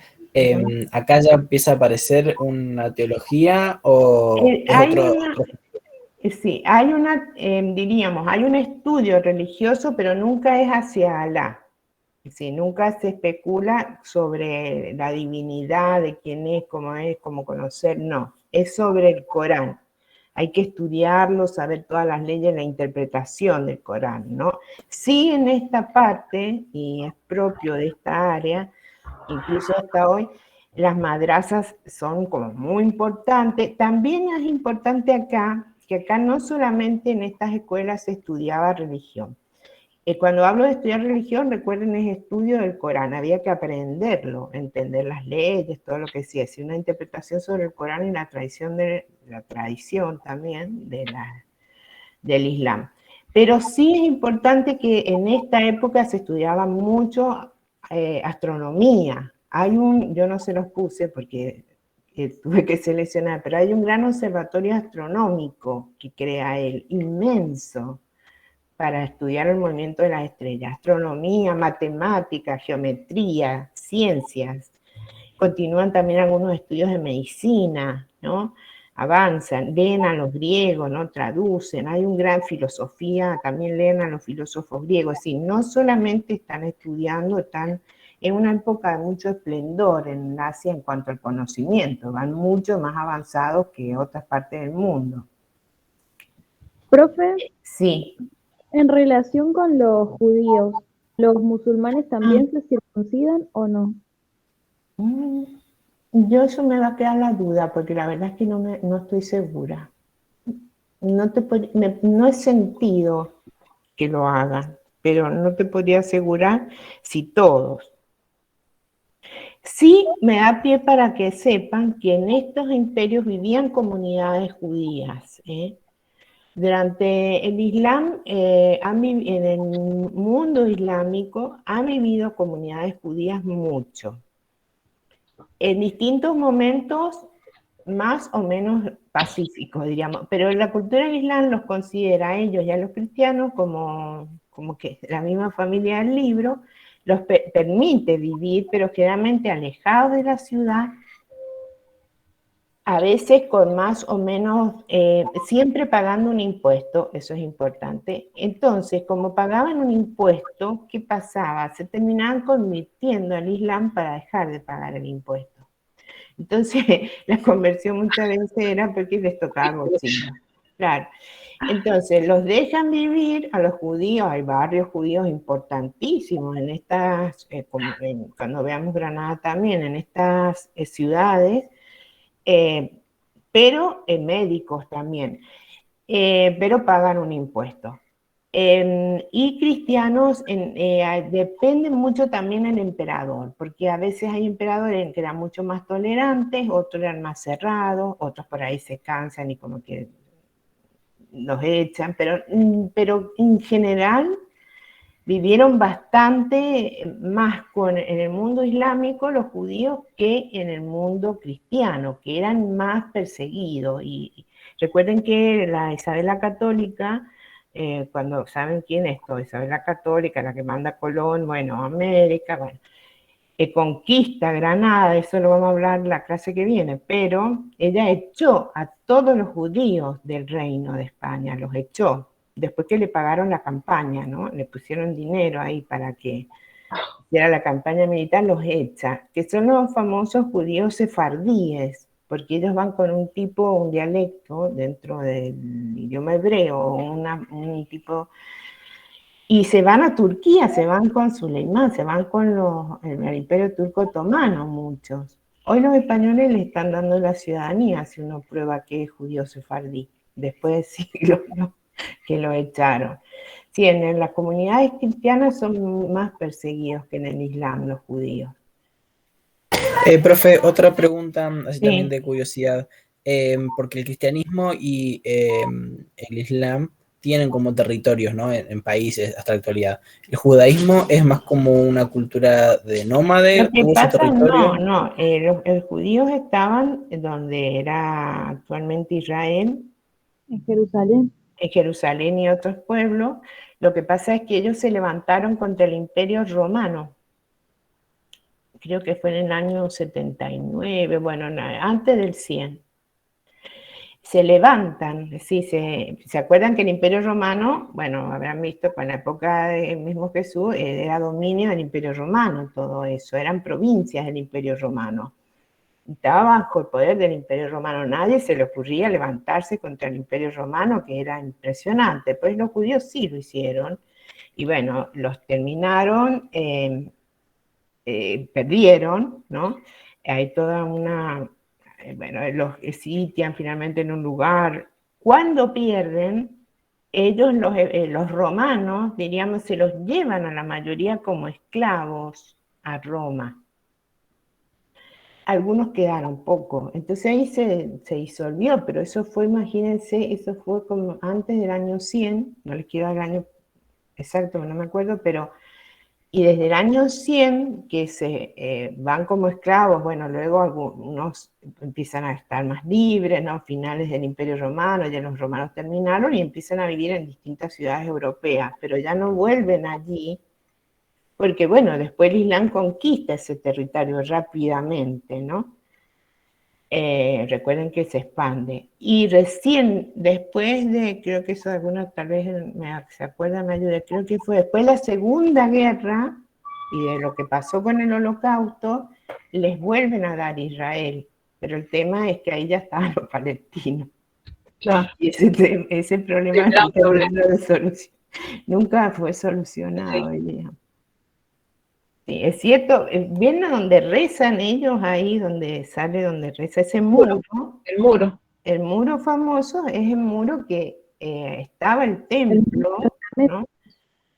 Speaker 2: ¿acá ya empieza a aparecer una teología o es
Speaker 1: hay
Speaker 2: otro?
Speaker 1: una, sí, diríamos, hay un estudio religioso, pero nunca es hacia Alá. Sí, nunca se especula sobre la divinidad de quién es, cómo conocer, no. Es sobre el Corán. Hay que estudiarlo, saber todas las leyes, la interpretación del Corán, ¿no? Sí, en esta parte, y es propio de esta área, incluso hasta hoy, las madrazas son como muy importantes. También es importante acá, que acá no solamente en estas escuelas se estudiaba religión. Cuando hablo de estudiar religión, recuerden, es estudio del Corán, había que aprenderlo, entender las leyes, todo lo que sí, es una interpretación sobre el Corán y la tradición también del Islam. Pero sí es importante que en esta época se estudiaba mucho astronomía. Yo no se los puse porque tuve que seleccionar, pero hay un gran observatorio astronómico que crea él, inmenso, para estudiar el movimiento de las estrellas, astronomía, matemática, geometría, ciencias. Continúan también algunos estudios de medicina, ¿no? Avanzan, leen a los griegos, ¿no? Traducen, hay una gran filosofía, también leen a los filósofos griegos, es decir, no solamente están estudiando, están en una época de mucho esplendor en Asia en cuanto al conocimiento, van mucho más avanzados que otras partes del mundo.
Speaker 3: Profe,
Speaker 1: Sí.
Speaker 3: en relación con los judíos, ¿los musulmanes también se circuncidan o no?
Speaker 1: Yo eso me va a quedar la duda, porque la verdad es que no estoy segura. No he sentido que lo hagan, pero no te podría asegurar si todos. Sí me da pie para que sepan que en estos imperios vivían comunidades judías, ¿eh? Durante el Islam, en el mundo islámico, han vivido comunidades judías mucho. En distintos momentos más o menos pacíficos, diríamos, pero la cultura del Islam los considera a ellos y a los cristianos como que la misma familia del libro, los permite vivir, pero generalmente alejados de la ciudad, a veces con más o menos, siempre pagando un impuesto, eso es importante. Entonces, como pagaban un impuesto, ¿qué pasaba? Se terminaban convirtiendo al Islam para dejar de pagar el impuesto. Entonces, la conversión muchas veces era porque les tocaba bolsillo. Claro. Entonces, los dejan vivir a los judíos, hay barrios judíos importantísimos en estas, cuando veamos Granada también, en estas ciudades, pero médicos también, pero pagan un impuesto. Y cristianos dependen mucho también del emperador, porque a veces hay emperadores que eran mucho más tolerantes, otros eran más cerrados, otros por ahí se cansan y como que los echan, pero en general vivieron bastante más en el mundo islámico los judíos que en el mundo cristiano, que eran más perseguidos. Y recuerden que la Isabel la Católica, cuando saben quién es todo, Isabel la Católica, la que manda Colón, bueno, América, bueno, conquista Granada, eso lo vamos a hablar la clase que viene, pero ella echó a todos los judíos del reino de España, los echó, después que le pagaron la campaña, ¿no? Le pusieron dinero ahí para que hiciera la campaña militar, los echa, que son los famosos judíos sefardíes, porque ellos van con un dialecto dentro del idioma hebreo, un tipo. Y se van a Turquía, se van con Suleimán, se van con el Imperio Turco Otomano, muchos. Hoy los españoles le están dando la ciudadanía si uno prueba que es judío sefardí, después de siglos, ¿no?, que lo echaron. Sí, en las comunidades cristianas son más perseguidos que en el Islam, los judíos.
Speaker 2: Profe, otra pregunta, así
Speaker 1: Sí.
Speaker 2: también de curiosidad, porque el cristianismo y el Islam tienen como territorios, ¿no? En países hasta la actualidad. ¿El judaísmo es más como una cultura de nómade?
Speaker 1: Lo que
Speaker 2: ¿Tuvo su
Speaker 1: pasa,
Speaker 2: territorio?
Speaker 1: no, los judíos estaban donde era actualmente Israel,
Speaker 3: En Jerusalén.
Speaker 1: en Jerusalén y otros pueblos. Lo que pasa es que ellos se levantaron contra el Imperio Romano. Creo que fue en el año 79, bueno, antes del 100. Se levantan, sí, se acuerdan que el Imperio Romano, bueno, habrán visto con la época del mismo Jesús, era dominio del Imperio Romano, todo eso, eran provincias del Imperio Romano. Estaba bajo el poder del Imperio Romano, nadie se le ocurría levantarse contra el Imperio Romano, que era impresionante, pues los judíos sí lo hicieron, y bueno, los terminaron, perdieron, ¿no? Hay toda una, bueno, los sitian finalmente en un lugar. Cuando pierden, ellos, los romanos, diríamos, se los llevan a la mayoría como esclavos a Roma. Algunos quedaron pocos, entonces ahí se disolvió, pero eso fue, imagínense, eso fue como antes del año 100, no les quiero dar el año exacto, no me acuerdo, pero y desde el año 100 que se van como esclavos, bueno, luego algunos empiezan a estar más libres, ¿no? Finales del Imperio Romano, ya los romanos terminaron y empiezan a vivir en distintas ciudades europeas, pero ya no vuelven allí, porque bueno, después el Islam conquista ese territorio rápidamente, ¿no? Recuerden que se expande. Y recién, después de, creo que eso algunos tal vez se acuerdan, me ayuda, creo que fue después de la Segunda Guerra y de lo que pasó con el Holocausto, les vuelven a dar Israel. Pero el tema es que ahí ya estaban los palestinos.
Speaker 3: Claro.
Speaker 1: Y ese problema nunca fue solucionado. Sí. Sí, es cierto, ¿ven a donde rezan ellos ahí, donde reza ese muro?
Speaker 3: El muro.
Speaker 1: El muro famoso es el muro que estaba el templo, ¿no?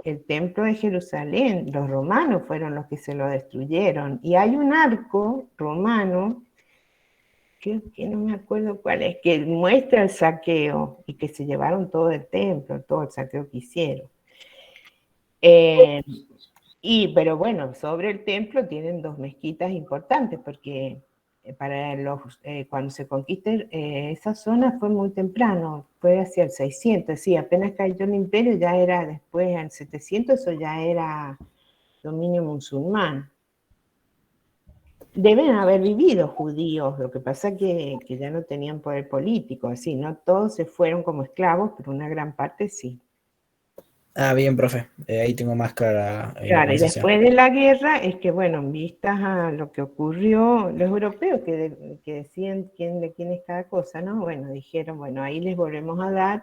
Speaker 1: El templo de Jerusalén. Los romanos fueron los que se lo destruyeron. Y hay un arco romano creo que no me acuerdo cuál es, que muestra el saqueo y que se llevaron todo el templo, todo el saqueo que hicieron. Pero bueno, sobre el templo tienen dos mezquitas importantes, porque cuando se conquista esa zona fue muy temprano, fue hacia el 600, sí, apenas cayó el imperio, ya era después, al 700, eso ya era dominio musulmán. Deben haber vivido judíos, lo que pasa es que ya no tenían poder político, así, no todos se fueron como esclavos, pero una gran parte sí.
Speaker 2: Ah, bien, profe. Ahí tengo más clara la
Speaker 1: Claro, y
Speaker 2: conversación.
Speaker 1: después de la guerra es que, bueno, en vistas a lo que ocurrió, los europeos que decían de quién es cada cosa, ¿no? Bueno, dijeron, bueno, ahí les volvemos a dar,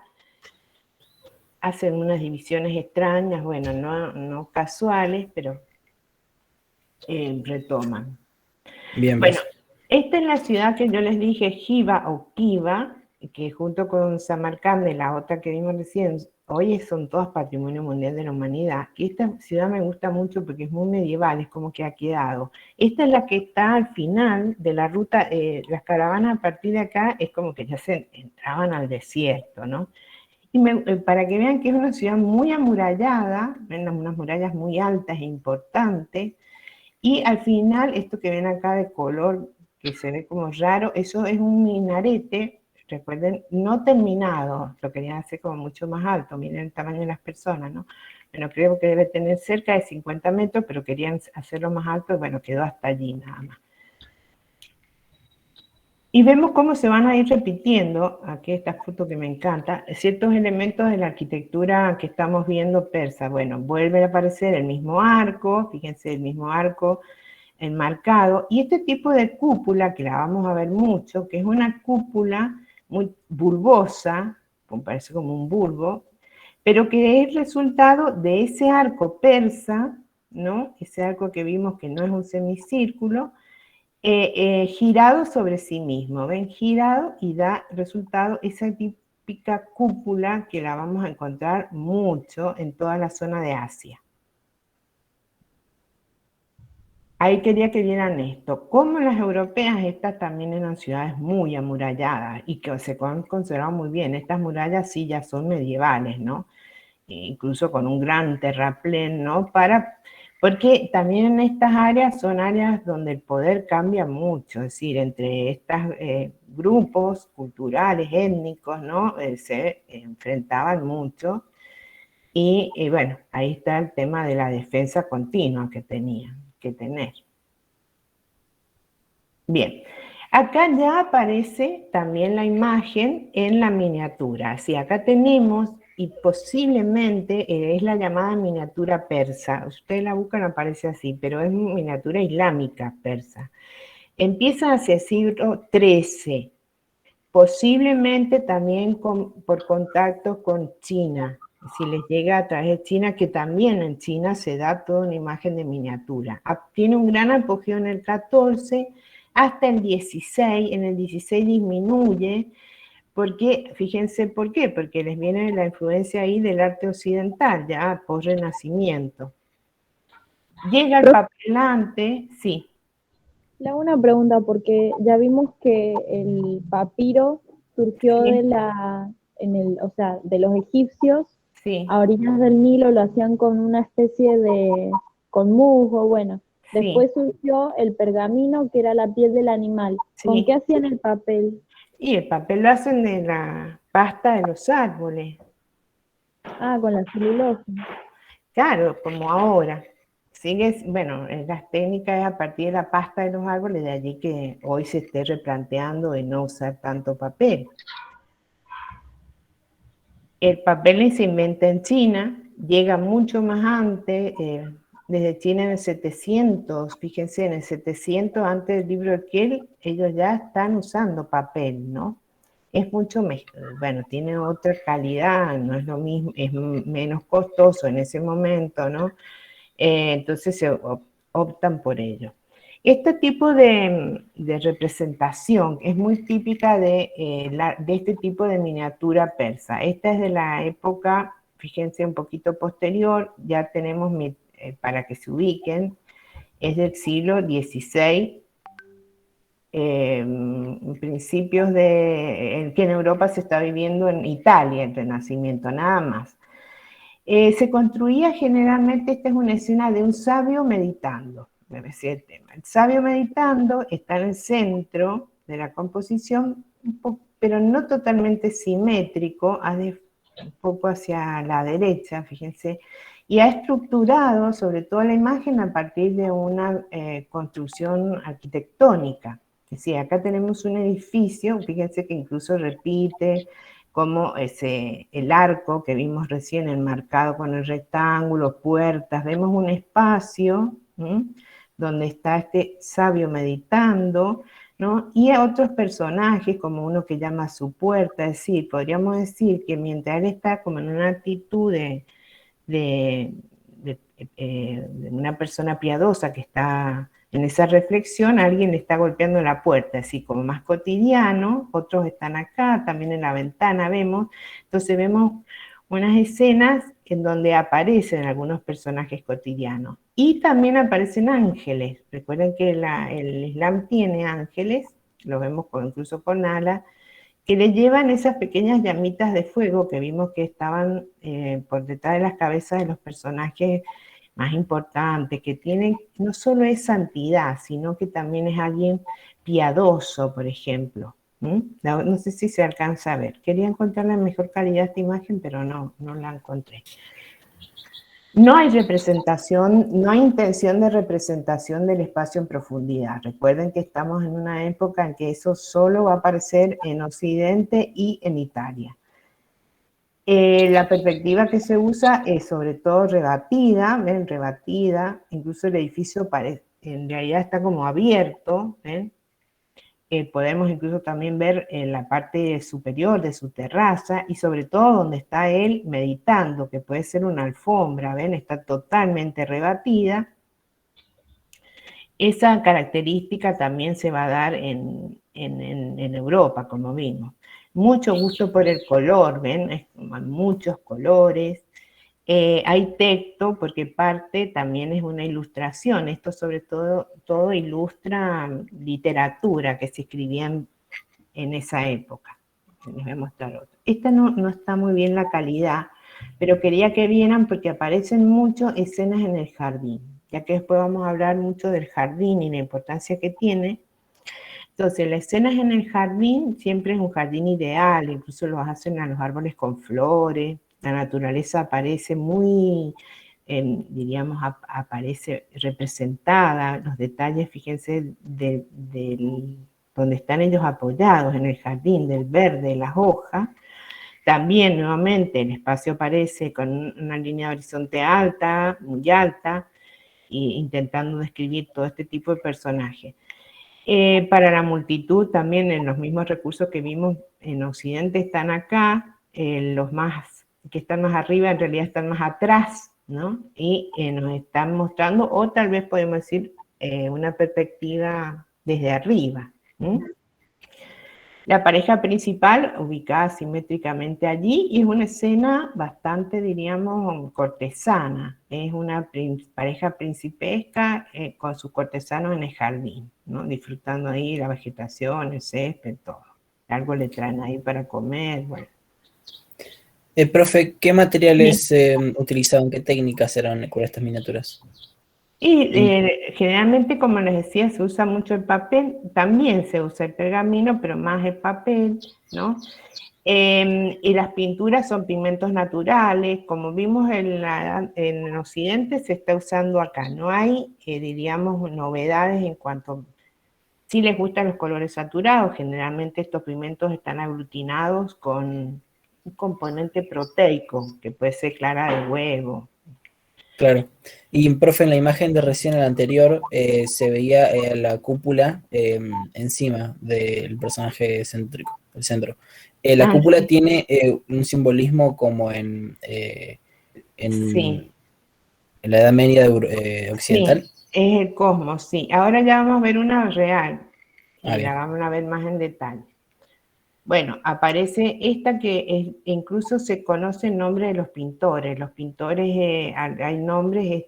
Speaker 1: hacen unas divisiones extrañas, bueno, no casuales, pero retoman.
Speaker 2: Bien,
Speaker 1: Bueno,
Speaker 2: profe.
Speaker 1: esta es la ciudad que yo les dije, Jiva o Kiva, que junto con Samarcanda, la otra que vimos recién, hoy son todas Patrimonio Mundial de la Humanidad. Y esta ciudad me gusta mucho porque es muy medieval, es como que ha quedado. Esta es la que está al final de la ruta, las caravanas a partir de acá es como que ya se entraban al desierto, ¿no? Y para que vean que es una ciudad muy amurallada, unas murallas muy altas e importantes, y al final, esto que ven acá de color, que se ve como raro, eso es un minarete, recuerden, no terminado, lo querían hacer como mucho más alto, miren el tamaño de las personas, ¿no? Bueno, creo que debe tener cerca de 50 metros, pero querían hacerlo más alto, y bueno, quedó hasta allí nada más. Y vemos cómo se van a ir repitiendo, aquí esta foto que me encanta, ciertos elementos de la arquitectura que estamos viendo persa. Bueno, vuelve a aparecer el mismo arco, fíjense el mismo arco enmarcado, y este tipo de cúpula, que la vamos a ver mucho, que es una cúpula muy bulbosa, parece como un bulbo, pero que es resultado de ese arco persa, ¿no? Ese arco que vimos que no es un semicírculo, girado sobre sí mismo, ven, girado y da resultado esa típica cúpula que la vamos a encontrar mucho en toda la zona de Asia. Ahí quería que vieran esto. Como las europeas, estas también eran ciudades muy amuralladas y que se han conservado muy bien. Estas murallas sí ya son medievales, ¿no? Incluso con un gran terraplén, ¿no? Porque también en estas áreas son áreas donde el poder cambia mucho, es decir, entre estos grupos culturales, étnicos, ¿no? Se enfrentaban mucho y bueno, ahí está el tema de la defensa continua que tenían que tener. Bien, acá ya aparece también la imagen en la miniatura. Así, acá tenemos, y posiblemente es la llamada miniatura persa. Ustedes la buscan, aparece así, pero es miniatura islámica persa. Empieza hacia el siglo XIII, posiblemente también por contacto con China. Si les llega a través de China, que también en China se da toda una imagen de miniatura. Tiene un gran apogeo en el 14 hasta el 16, en el 16 disminuye, porque, fíjense por qué, porque les viene la influencia ahí del arte occidental, ya por Renacimiento. Llega el papelante, sí.
Speaker 3: Le hago una pregunta, porque ya vimos que el papiro surgió
Speaker 1: Sí.
Speaker 3: o sea, de los egipcios,
Speaker 1: Sí.
Speaker 3: a orillas del Nilo lo hacían con una especie con musgo, bueno.
Speaker 1: Sí.
Speaker 3: Después surgió el pergamino, que era la piel del animal.
Speaker 1: Sí.
Speaker 3: ¿Con qué hacían el papel?
Speaker 1: Y el papel lo hacen de la pasta de los árboles.
Speaker 3: Ah, con la celulosa.
Speaker 1: Claro, como ahora. Bueno, las técnicas a partir de la pasta de los árboles, de allí que hoy se esté replanteando de no usar tanto papel. El papel se inventa en China, llega mucho más antes, desde China en el 700, fíjense, en el 700 antes del libro de Kiel, ellos ya están usando papel, ¿no? Es mucho mejor, bueno, tiene otra calidad, no es lo mismo, es menos costoso en ese momento, ¿no? Entonces se optan por ello. Este tipo de representación es muy típica de este tipo de miniatura persa. Esta es de la época, fíjense, un poquito posterior, ya tenemos, para que se ubiquen, es del siglo XVI, principios de que en Europa se está viviendo en Italia, el Renacimiento, nada más. Se construía generalmente, esta es una escena de un sabio meditando, me decía el tema. El sabio meditando está en el centro de la composición, pero no totalmente simétrico, un poco hacia la derecha, fíjense, y ha estructurado sobre todo la imagen a partir de una construcción arquitectónica. Es decir, acá tenemos un edificio, fíjense que incluso repite como el arco que vimos recién enmarcado con el rectángulo, puertas, vemos un espacio donde está este sabio meditando, ¿no? Y a otros personajes, como uno que llama a su puerta, es decir, podríamos decir que mientras él está como en una actitud de una persona piadosa que está en esa reflexión, alguien le está golpeando la puerta, así como más cotidiano, otros están acá, también en la ventana vemos, entonces vemos unas escenas en donde aparecen algunos personajes cotidianos. Y también aparecen ángeles. Recuerden que el Islam tiene ángeles, lo vemos incluso con alas, que le llevan esas pequeñas llamitas de fuego que vimos que estaban por detrás de las cabezas de los personajes más importantes, que tienen, no solo es santidad, sino que también es alguien piadoso, por ejemplo. No sé si se alcanza a ver. Quería encontrarla en mejor calidad esta imagen, pero no la encontré. No hay representación, no hay intención de representación del espacio en profundidad. Recuerden que estamos en una época en que eso solo va a aparecer en Occidente y en Italia. La perspectiva que se usa es sobre todo rebatida, ¿ven? Rebatida, incluso el edificio en realidad está como abierto, ¿ven? Podemos incluso también ver en la parte superior de su terraza y sobre todo donde está él meditando, que puede ser una alfombra, ¿ven? Está totalmente rebatida. Esa característica también se va a dar en Europa, como vimos. Mucho gusto por el color, ¿ven? Es como muchos colores. Hay texto porque parte también es una ilustración. Esto sobre todo ilustra literatura que se escribía en esa época. Les voy a mostrar otro. Esta no está muy bien la calidad, pero quería que vieran porque aparecen muchas escenas en el jardín, ya que después vamos a hablar mucho del jardín y la importancia que tiene. Entonces, las escenas en el jardín siempre es un jardín ideal, incluso los hacen a los árboles con flores, la naturaleza aparece muy, diríamos, aparece representada, los detalles, fíjense, donde están ellos apoyados en el jardín, del verde, las hojas. También, nuevamente, el espacio aparece con una línea de horizonte alta, muy alta, intentando describir todo este tipo de personajes. Para la multitud también en los mismos recursos que vimos en Occidente están acá, los más que están más arriba en realidad están más atrás, ¿no? Y nos están mostrando, o tal vez podemos decir, una perspectiva desde arriba. La pareja principal ubicada simétricamente allí y es una escena bastante, diríamos, cortesana. Es una pareja principesca con sus cortesanos en el jardín, ¿no? Disfrutando ahí la vegetación, el césped, todo. Algo le traen ahí para comer, bueno.
Speaker 2: Profe, ¿qué materiales utilizaban? ¿Qué técnicas eran con estas miniaturas?
Speaker 1: Y generalmente, como les decía, se usa mucho el papel, también se usa el pergamino, pero más el papel, ¿no? Y las pinturas son pigmentos naturales, como vimos en Occidente se está usando acá, no hay, diríamos, novedades en cuanto, si les gustan los colores saturados, generalmente estos pigmentos están aglutinados con un componente proteico, que puede ser clara de huevo.
Speaker 2: Claro. Y, profe, en la imagen de recién, en la anterior, se veía la cúpula encima del personaje céntrico, el centro. La cúpula
Speaker 1: sí.
Speaker 2: tiene un simbolismo como en
Speaker 1: Sí.
Speaker 2: la Edad Media occidental.
Speaker 1: Sí, es el cosmos, sí. Ahora ya vamos a ver una real y
Speaker 2: Bien.
Speaker 1: la vamos a ver más en detalle. Bueno, aparece esta que incluso se conoce el nombre de los pintores. Los pintores, hay nombres,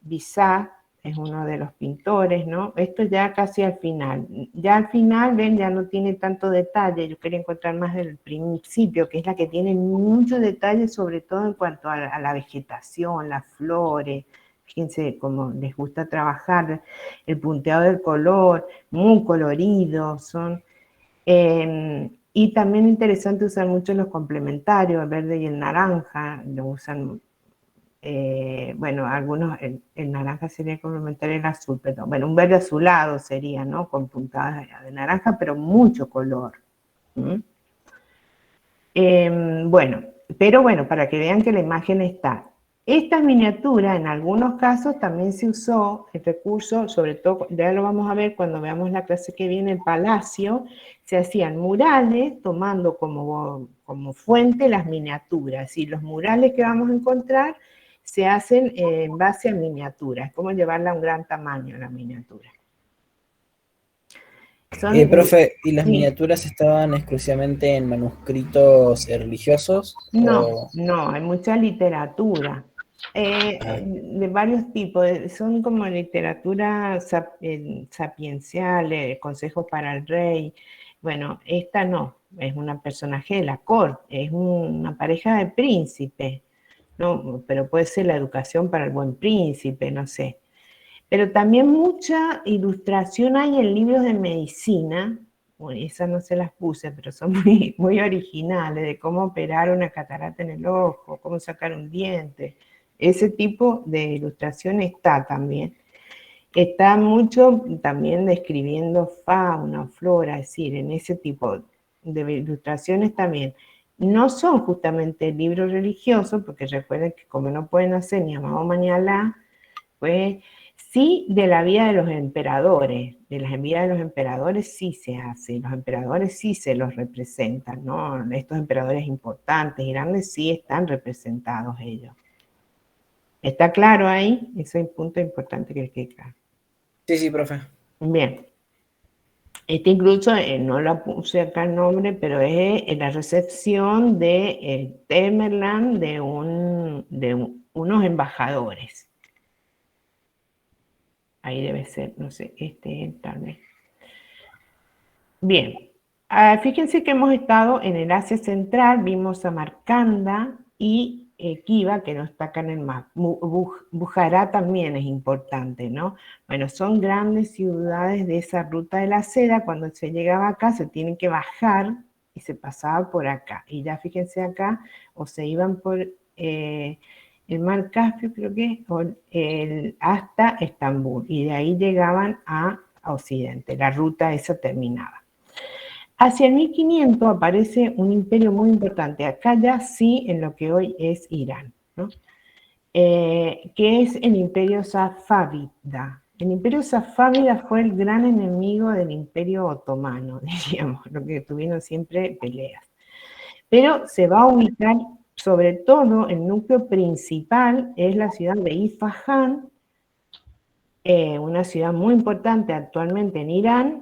Speaker 1: Bizat, es uno de los pintores, ¿no? Esto ya casi al final. Ya al final, ven, ya no tiene tanto detalle. Yo quería encontrar más del principio, que es la que tiene mucho detalle, sobre todo en cuanto a la vegetación, las flores. Fíjense cómo les gusta trabajar, el punteado del color, muy colorido, son... y también interesante usar mucho los complementarios, el verde y el naranja, lo usan, bueno, algunos, el naranja sería complementario al azul, pero bueno, un verde azulado sería, ¿no? Con puntadas de naranja, pero mucho color. Bueno, pero bueno, para que vean que la imagen está. Esta miniatura, en algunos casos, también se usó el recurso, sobre todo, ya lo vamos a ver cuando veamos la clase que viene, el palacio, se hacían murales tomando como fuente las miniaturas, y los murales que vamos a encontrar se hacen en base a miniaturas, como llevarla a un gran tamaño, la miniatura.
Speaker 2: Profe, ¿y las
Speaker 1: sí.
Speaker 2: miniaturas estaban exclusivamente en manuscritos religiosos?
Speaker 1: No, no, hay mucha literatura. De varios tipos, son como literatura sapiencial, consejos para el rey. Bueno, esta no, es una personaje de la corte, es una pareja de príncipes, ¿no? Pero puede ser la educación para el buen príncipe, no sé. Pero también mucha ilustración hay en libros de medicina, bueno, esas no se las puse, pero son muy, muy originales, de cómo operar una catarata en el ojo, cómo sacar un diente. Ese tipo de ilustración está también. Está mucho también describiendo fauna, flora, es decir, en ese tipo de ilustraciones también. No son justamente libros religiosos, porque recuerden que como no pueden hacer ni a Mahoma ni a Alá, pues sí, de la vida de los emperadores, de las vidas de los emperadores sí se hace, los emperadores sí se los representan, ¿no? Estos emperadores importantes y grandes sí están representados ellos. ¿Está claro ahí? Ese es un punto importante que quede claro.
Speaker 2: Sí, sí, profe.
Speaker 1: Bien. Este incluso, no lo puse acá el nombre, pero es la recepción de Temerland de unos embajadores. Ahí debe ser, no sé, tal vez. Bien, fíjense que hemos estado en el Asia Central, vimos Samarcanda y Khiva, que no está acá en el mapa. Bujará también es importante, ¿no? Bueno, son grandes ciudades de esa ruta de la seda. Cuando se llegaba acá se tienen que bajar y se pasaba por acá. Y ya fíjense acá, o se iban por el mar Caspio, creo que, hasta Estambul. Y de ahí llegaban a Occidente. La ruta esa terminaba. Hacia el 1500 aparece un imperio muy importante, acá ya sí en lo que hoy es Irán, ¿no? Que es el imperio safávida. El imperio safávida fue el gran enemigo del imperio otomano, diríamos, lo que tuvieron siempre peleas. Pero se va a ubicar, sobre todo, el núcleo principal es la ciudad de Isfahán, una ciudad muy importante actualmente en Irán.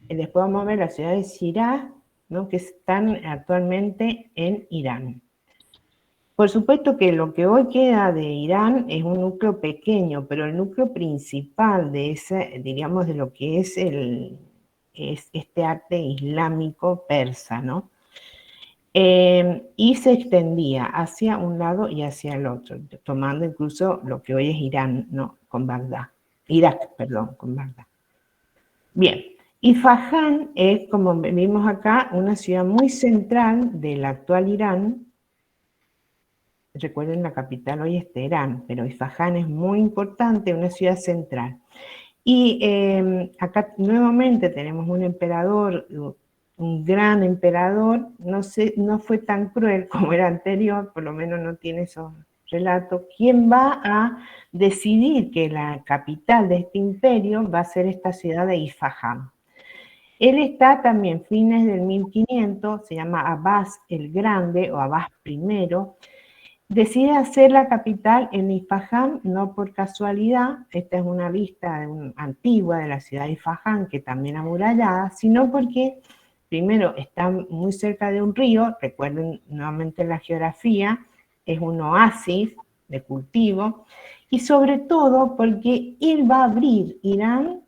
Speaker 1: Después vamos a ver las ciudades de Shiraz, ¿no? Que están actualmente en Irán. Por supuesto que lo que hoy queda de Irán es un núcleo pequeño, pero el núcleo principal de ese, diríamos, de lo que es este arte islámico persa, ¿no? Y se extendía hacia un lado y hacia el otro, tomando incluso lo que hoy es Irán, ¿no? Con Bagdad. Irak, perdón, con Bagdad. Bien. Isfahán es, como vimos acá, una ciudad muy central del actual Irán. Recuerden, la capital hoy es Teherán, pero Isfahán es muy importante, una ciudad central. Y acá nuevamente tenemos un emperador, un gran emperador, no fue tan cruel como era anterior, por lo menos no tiene esos relatos, quien va a decidir que la capital de este imperio va a ser esta ciudad de Isfahán. Él está también fines del 1500, se llama Abbas el Grande o Abbas I, decide hacer la capital en Isfahán, no por casualidad, esta es una vista antigua de la ciudad de Isfahán, que también amurallada, sino porque primero está muy cerca de un río, recuerden nuevamente la geografía, es un oasis de cultivo, y sobre todo porque él va a abrir Irán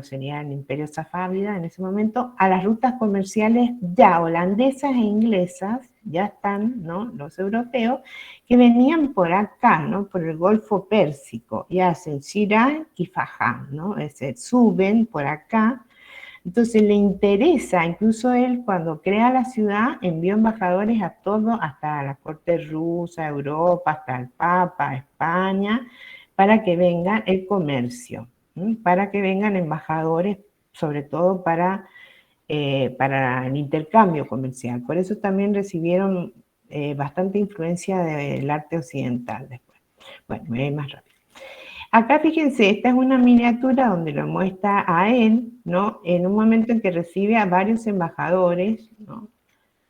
Speaker 1: sería el Imperio Safávida en ese momento, a las rutas comerciales ya holandesas e inglesas, ya están, ¿no?, los europeos, que venían por acá, ¿no?, por el Golfo Pérsico, y hacen Shiraz y Faján, ¿no?, suben por acá. Entonces le interesa, incluso él cuando crea la ciudad envió embajadores a todo, hasta la corte rusa, Europa, hasta el Papa, España, para que venga el comercio, para que vengan embajadores, sobre todo para el intercambio comercial. Por eso también recibieron bastante influencia del arte occidental después. Bueno, me voy más rápido. Acá fíjense, esta es una miniatura donde lo muestra a él, ¿no?, en un momento en que recibe a varios embajadores, ¿no?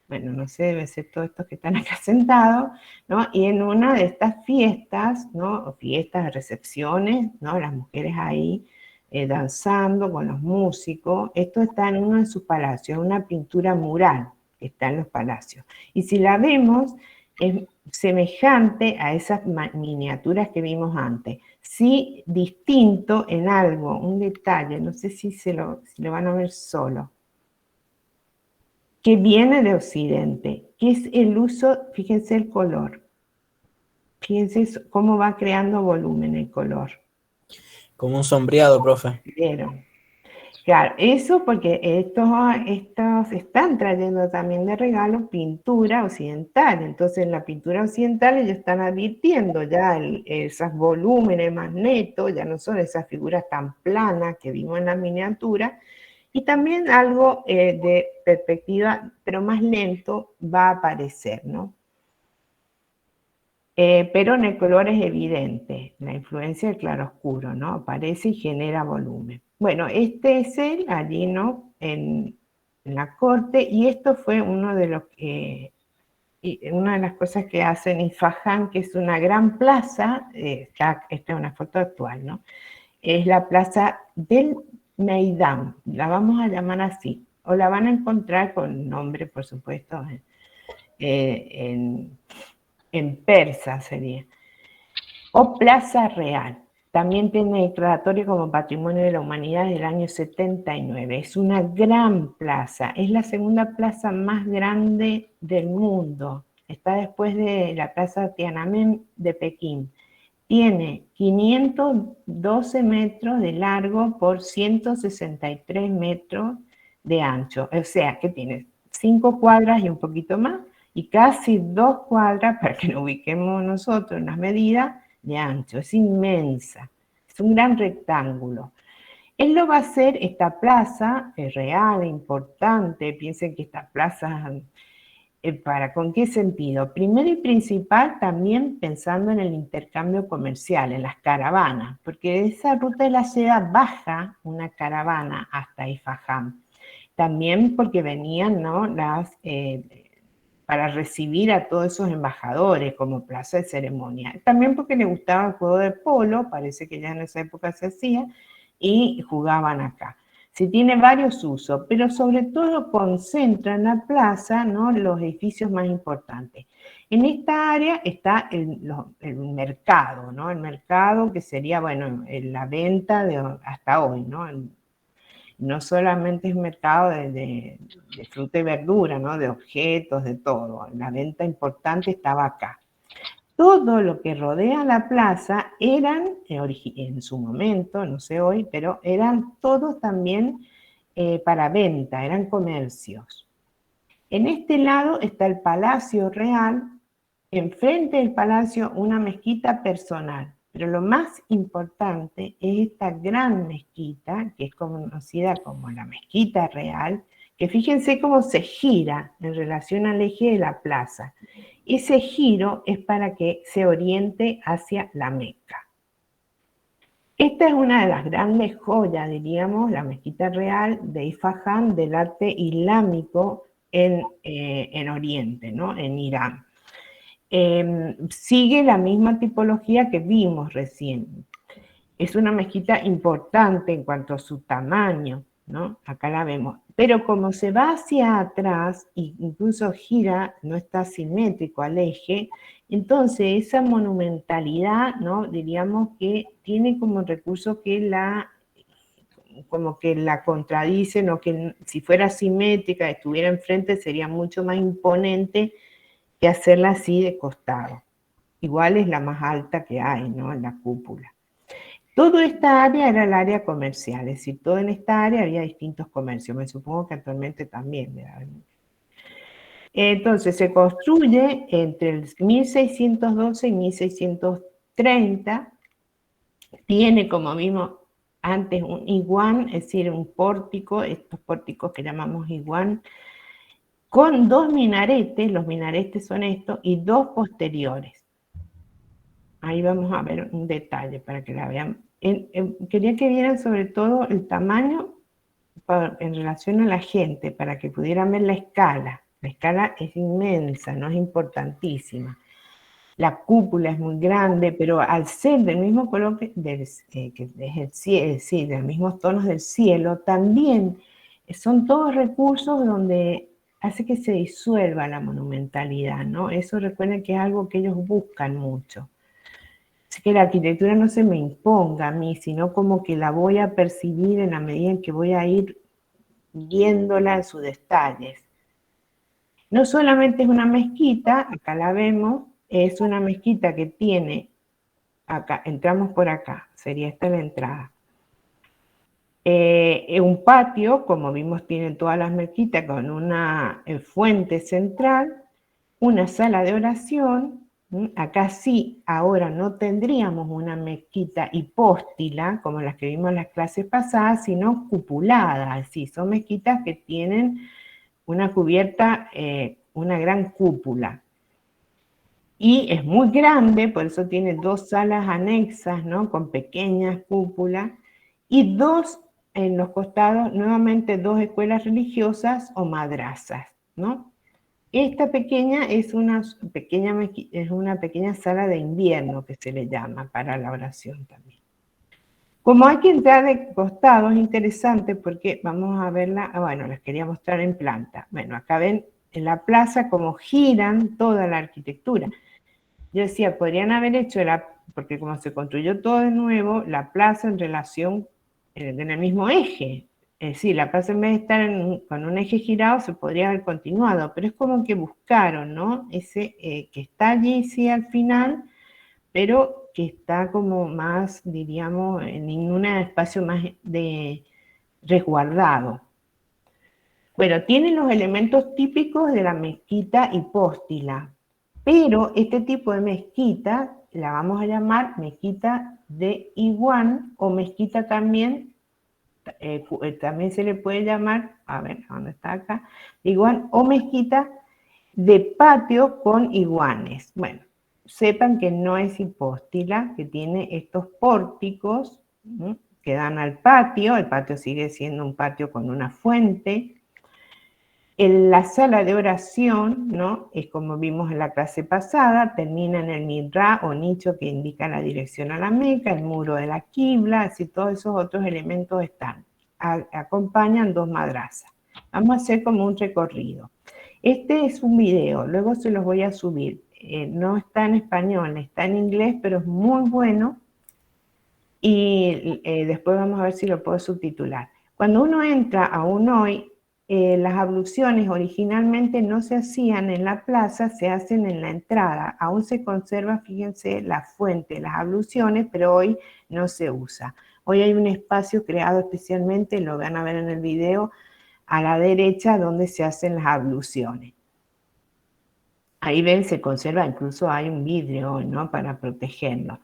Speaker 1: Bueno, no sé, debe ser todos estos que están acá sentados, ¿no? Y en una de estas fiestas, ¿no?, o fiestas, recepciones, ¿no?, las mujeres ahí danzando con los músicos. Esto está en uno de sus palacios, una pintura mural que está en los palacios. Y si la vemos, es semejante a esas miniaturas que vimos antes. Sí, distinto en algo, un detalle, no sé si lo van a ver solo, que viene de Occidente, que es el uso, fíjense el color, fíjense cómo va creando volumen el color.
Speaker 2: Como un sombreado, profe.
Speaker 1: Pero, claro, eso porque estos están trayendo también de regalo pintura occidental. Entonces en la pintura occidental ellos están advirtiendo ya esos volúmenes más netos, ya no son esas figuras tan planas que vimos en la miniatura, y también algo de perspectiva, pero más lento, va a aparecer, ¿no? Pero en el color es evidente, la influencia del claroscuro, ¿no? Aparece y genera volumen. Bueno, este es él allí, ¿no?, en la corte, y esto fue una de las cosas que hacen en Isfahán, que es una gran plaza, esta es una foto actual, ¿no? Es la plaza del Meidán, la vamos a llamar así, o la van a encontrar con nombre, por supuesto, en persa sería, o Plaza Real. También tiene declaratorio como Patrimonio de la Humanidad del año 79. Es una gran plaza, es la segunda plaza más grande del mundo. Está después de la Plaza Tiananmen de Pekín. Tiene 512 metros de largo por 163 metros de ancho. O sea, que tiene 5 cuadras y un poquito más, y casi 2 cuadras, para que lo ubiquemos nosotros en las medidas, de ancho. Es inmensa, es un gran rectángulo. Él lo va a hacer, esta plaza es real, importante. Piensen que esta plaza, ¿con qué sentido? Primero y principal, también pensando en el intercambio comercial, en las caravanas, porque de esa ruta de la seda baja una caravana hasta Isfahán. También porque venían, ¿no?, para recibir a todos esos embajadores como plaza de ceremonia. También porque le gustaba el juego de polo, parece que ya en esa época se hacía, y jugaban acá. Sí, tiene varios usos, pero sobre todo concentra en la plaza, ¿no?, los edificios más importantes. En esta área está el mercado, ¿no? El mercado que sería, bueno, la venta hasta hoy, ¿no? No solamente es mercado de fruta y verdura, ¿no?, de objetos, de todo. La venta importante estaba acá. Todo lo que rodea la plaza eran, en su momento, no sé hoy, pero eran todos también para venta, eran comercios. En este lado está el Palacio Real, enfrente del palacio una mezquita personal. Pero lo más importante es esta gran mezquita, que es conocida como la Mezquita Real, que fíjense cómo se gira en relación al eje de la plaza. Ese giro es para que se oriente hacia la Meca. Esta es una de las grandes joyas, diríamos, la Mezquita Real de Isfahán, del arte islámico en Oriente, ¿no?, en Irán. Sigue la misma tipología que vimos recién. Es una mezquita importante en cuanto a su tamaño, ¿no? Acá la vemos. Pero como se va hacia atrás, e incluso gira, no está simétrico al eje, entonces esa monumentalidad, ¿no? Diríamos que tiene como recurso que como que la contradicen, o que si fuera simétrica, estuviera enfrente, sería mucho más imponente que hacerla así de costado. Igual es la más alta que hay, ¿no? En la cúpula. Toda esta área era el área comercial, es decir, toda en esta área había distintos comercios, me supongo que actualmente también debe haber. Entonces se construye entre el 1612 y 1630, tiene, como vimos antes, un iguán, es decir, un pórtico, estos pórticos que llamamos iguán, con 2 minaretes, los minaretes son estos, y 2 posteriores. Ahí vamos a ver un detalle para que la vean. Quería que vieran sobre todo el tamaño en relación a la gente, para que pudieran ver la escala. La escala es inmensa, no es importantísima. La cúpula es muy grande, pero al ser del mismo color que es el cielo, sí, de los mismos tonos del cielo, también son todos recursos donde hace que se disuelva la monumentalidad, ¿no? Eso recuerden que es algo que ellos buscan mucho. Así que la arquitectura no se me imponga a mí, sino como que la voy a percibir en la medida en que voy a ir viéndola en sus detalles. No solamente es una mezquita, acá la vemos, es una mezquita que tiene, acá, entramos por acá, sería esta la entrada. Un patio, como vimos, tiene todas las mezquitas con una fuente central, una sala de oración. Acá sí, ahora no tendríamos una mezquita hipóstila, como las que vimos en las clases pasadas, sino cupulada, sí, son mezquitas que tienen una cubierta, una gran cúpula. Y es muy grande, por eso tiene 2 salas anexas, ¿no? Con pequeñas cúpulas, y 2 en los costados, nuevamente 2 escuelas religiosas o madrazas, ¿no? Esta pequeña es una pequeña sala de invierno, que se le llama, para la oración también. Como hay que entrar de costado, es interesante porque vamos a verla, bueno, les quería mostrar en planta. Bueno, acá ven en la plaza cómo giran toda la arquitectura. Yo decía, podrían haber hecho, porque como se construyó todo de nuevo, la plaza en relación, en el mismo eje. Es decir, la plaza en vez de estar con un eje girado, se podría haber continuado, pero es como que buscaron, ¿no? Ese que está allí, sí, al final, pero que está como más, diríamos, en ningún espacio más resguardado. Bueno, tiene los elementos típicos de la mezquita hipóstila, pero este tipo de mezquita la vamos a llamar mezquita de iguán, o mezquita también se le puede llamar, a ver, ¿dónde está acá? Iguán o mezquita de patio con iguanes. Bueno, sepan que no es hipóstila, que tiene estos pórticos, ¿sí?, que dan al patio. El patio sigue siendo un patio con una fuente. En la sala de oración, ¿no?, es como vimos en la clase pasada, termina en el midrá o nicho que indica la dirección a la Meca, el muro de la quibla, así todos esos otros elementos están. Acompañan 2 madrazas. Vamos a hacer como un recorrido. Este es un video, luego se los voy a subir. No está en español, está en inglés, pero es muy bueno. Y después vamos a ver si lo puedo subtitular. Cuando uno entra aún hoy, las abluciones originalmente no se hacían en la plaza, se hacen en la entrada. Aún se conserva, fíjense, la fuente de las abluciones, pero hoy no se usa. Hoy hay un espacio creado especialmente, lo van a ver en el video, a la derecha, donde se hacen las abluciones. Ahí ven, se conserva, incluso hay un vidrio, ¿no?, para protegerlo.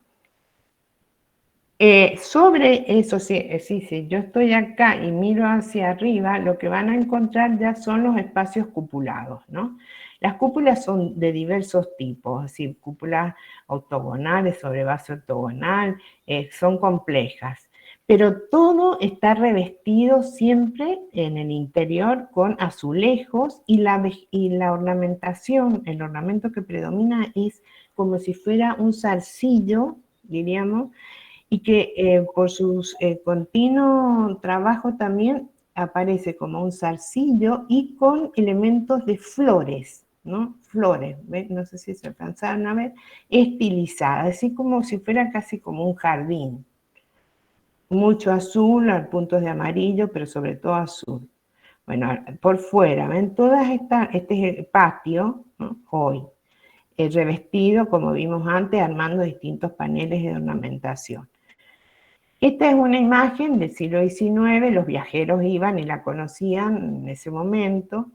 Speaker 1: Sobre eso, sí, yo estoy acá y miro hacia arriba, lo que van a encontrar ya son los espacios cupulados, ¿no? Las cúpulas son de diversos tipos, es decir, cúpulas octogonales, sobre base octogonal, son complejas, pero todo está revestido siempre en el interior con azulejos, y la ornamentación, el ornamento que predomina es como si fuera un zarcillo, diríamos, y que por su continuo trabajo también aparece como un zarcillo y con elementos de flores, ¿no? Flores, ¿ves? No sé si se alcanzaron a ver, estilizadas, así como si fuera casi como un jardín. Mucho azul, puntos de amarillo, pero sobre todo azul. Bueno, por fuera, ven todas estas, este es el patio, ¿no? Hoy, el revestido, como vimos antes, armando distintos paneles de ornamentación. Esta es una imagen del siglo XIX, los viajeros iban y la conocían en ese momento,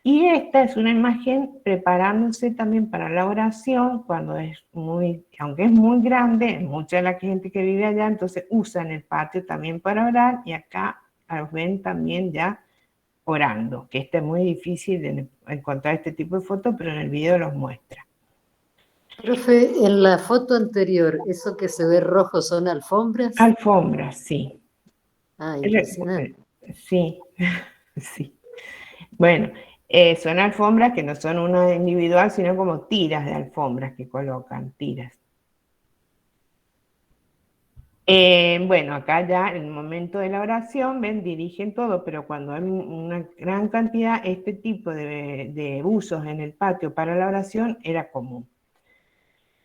Speaker 1: y esta es una imagen preparándose también para la oración, cuando es muy, aunque es muy grande, mucha de la gente que vive allá, entonces usan el patio también para orar, y acá los ven también ya orando, que es muy difícil de encontrar este tipo de fotos, pero en el video los muestra.
Speaker 5: Profe, en la foto anterior, ¿eso que se ve rojo son alfombras?
Speaker 1: Alfombras, sí.
Speaker 5: Ah, impresionante.
Speaker 1: Sí, sí. Bueno, son alfombras que no son una individual, sino como tiras de alfombras que colocan, tiras. Bueno, acá ya en el momento de la oración, ven, dirigen todo, pero cuando hay una gran cantidad, este tipo de usos en el patio para la oración era común.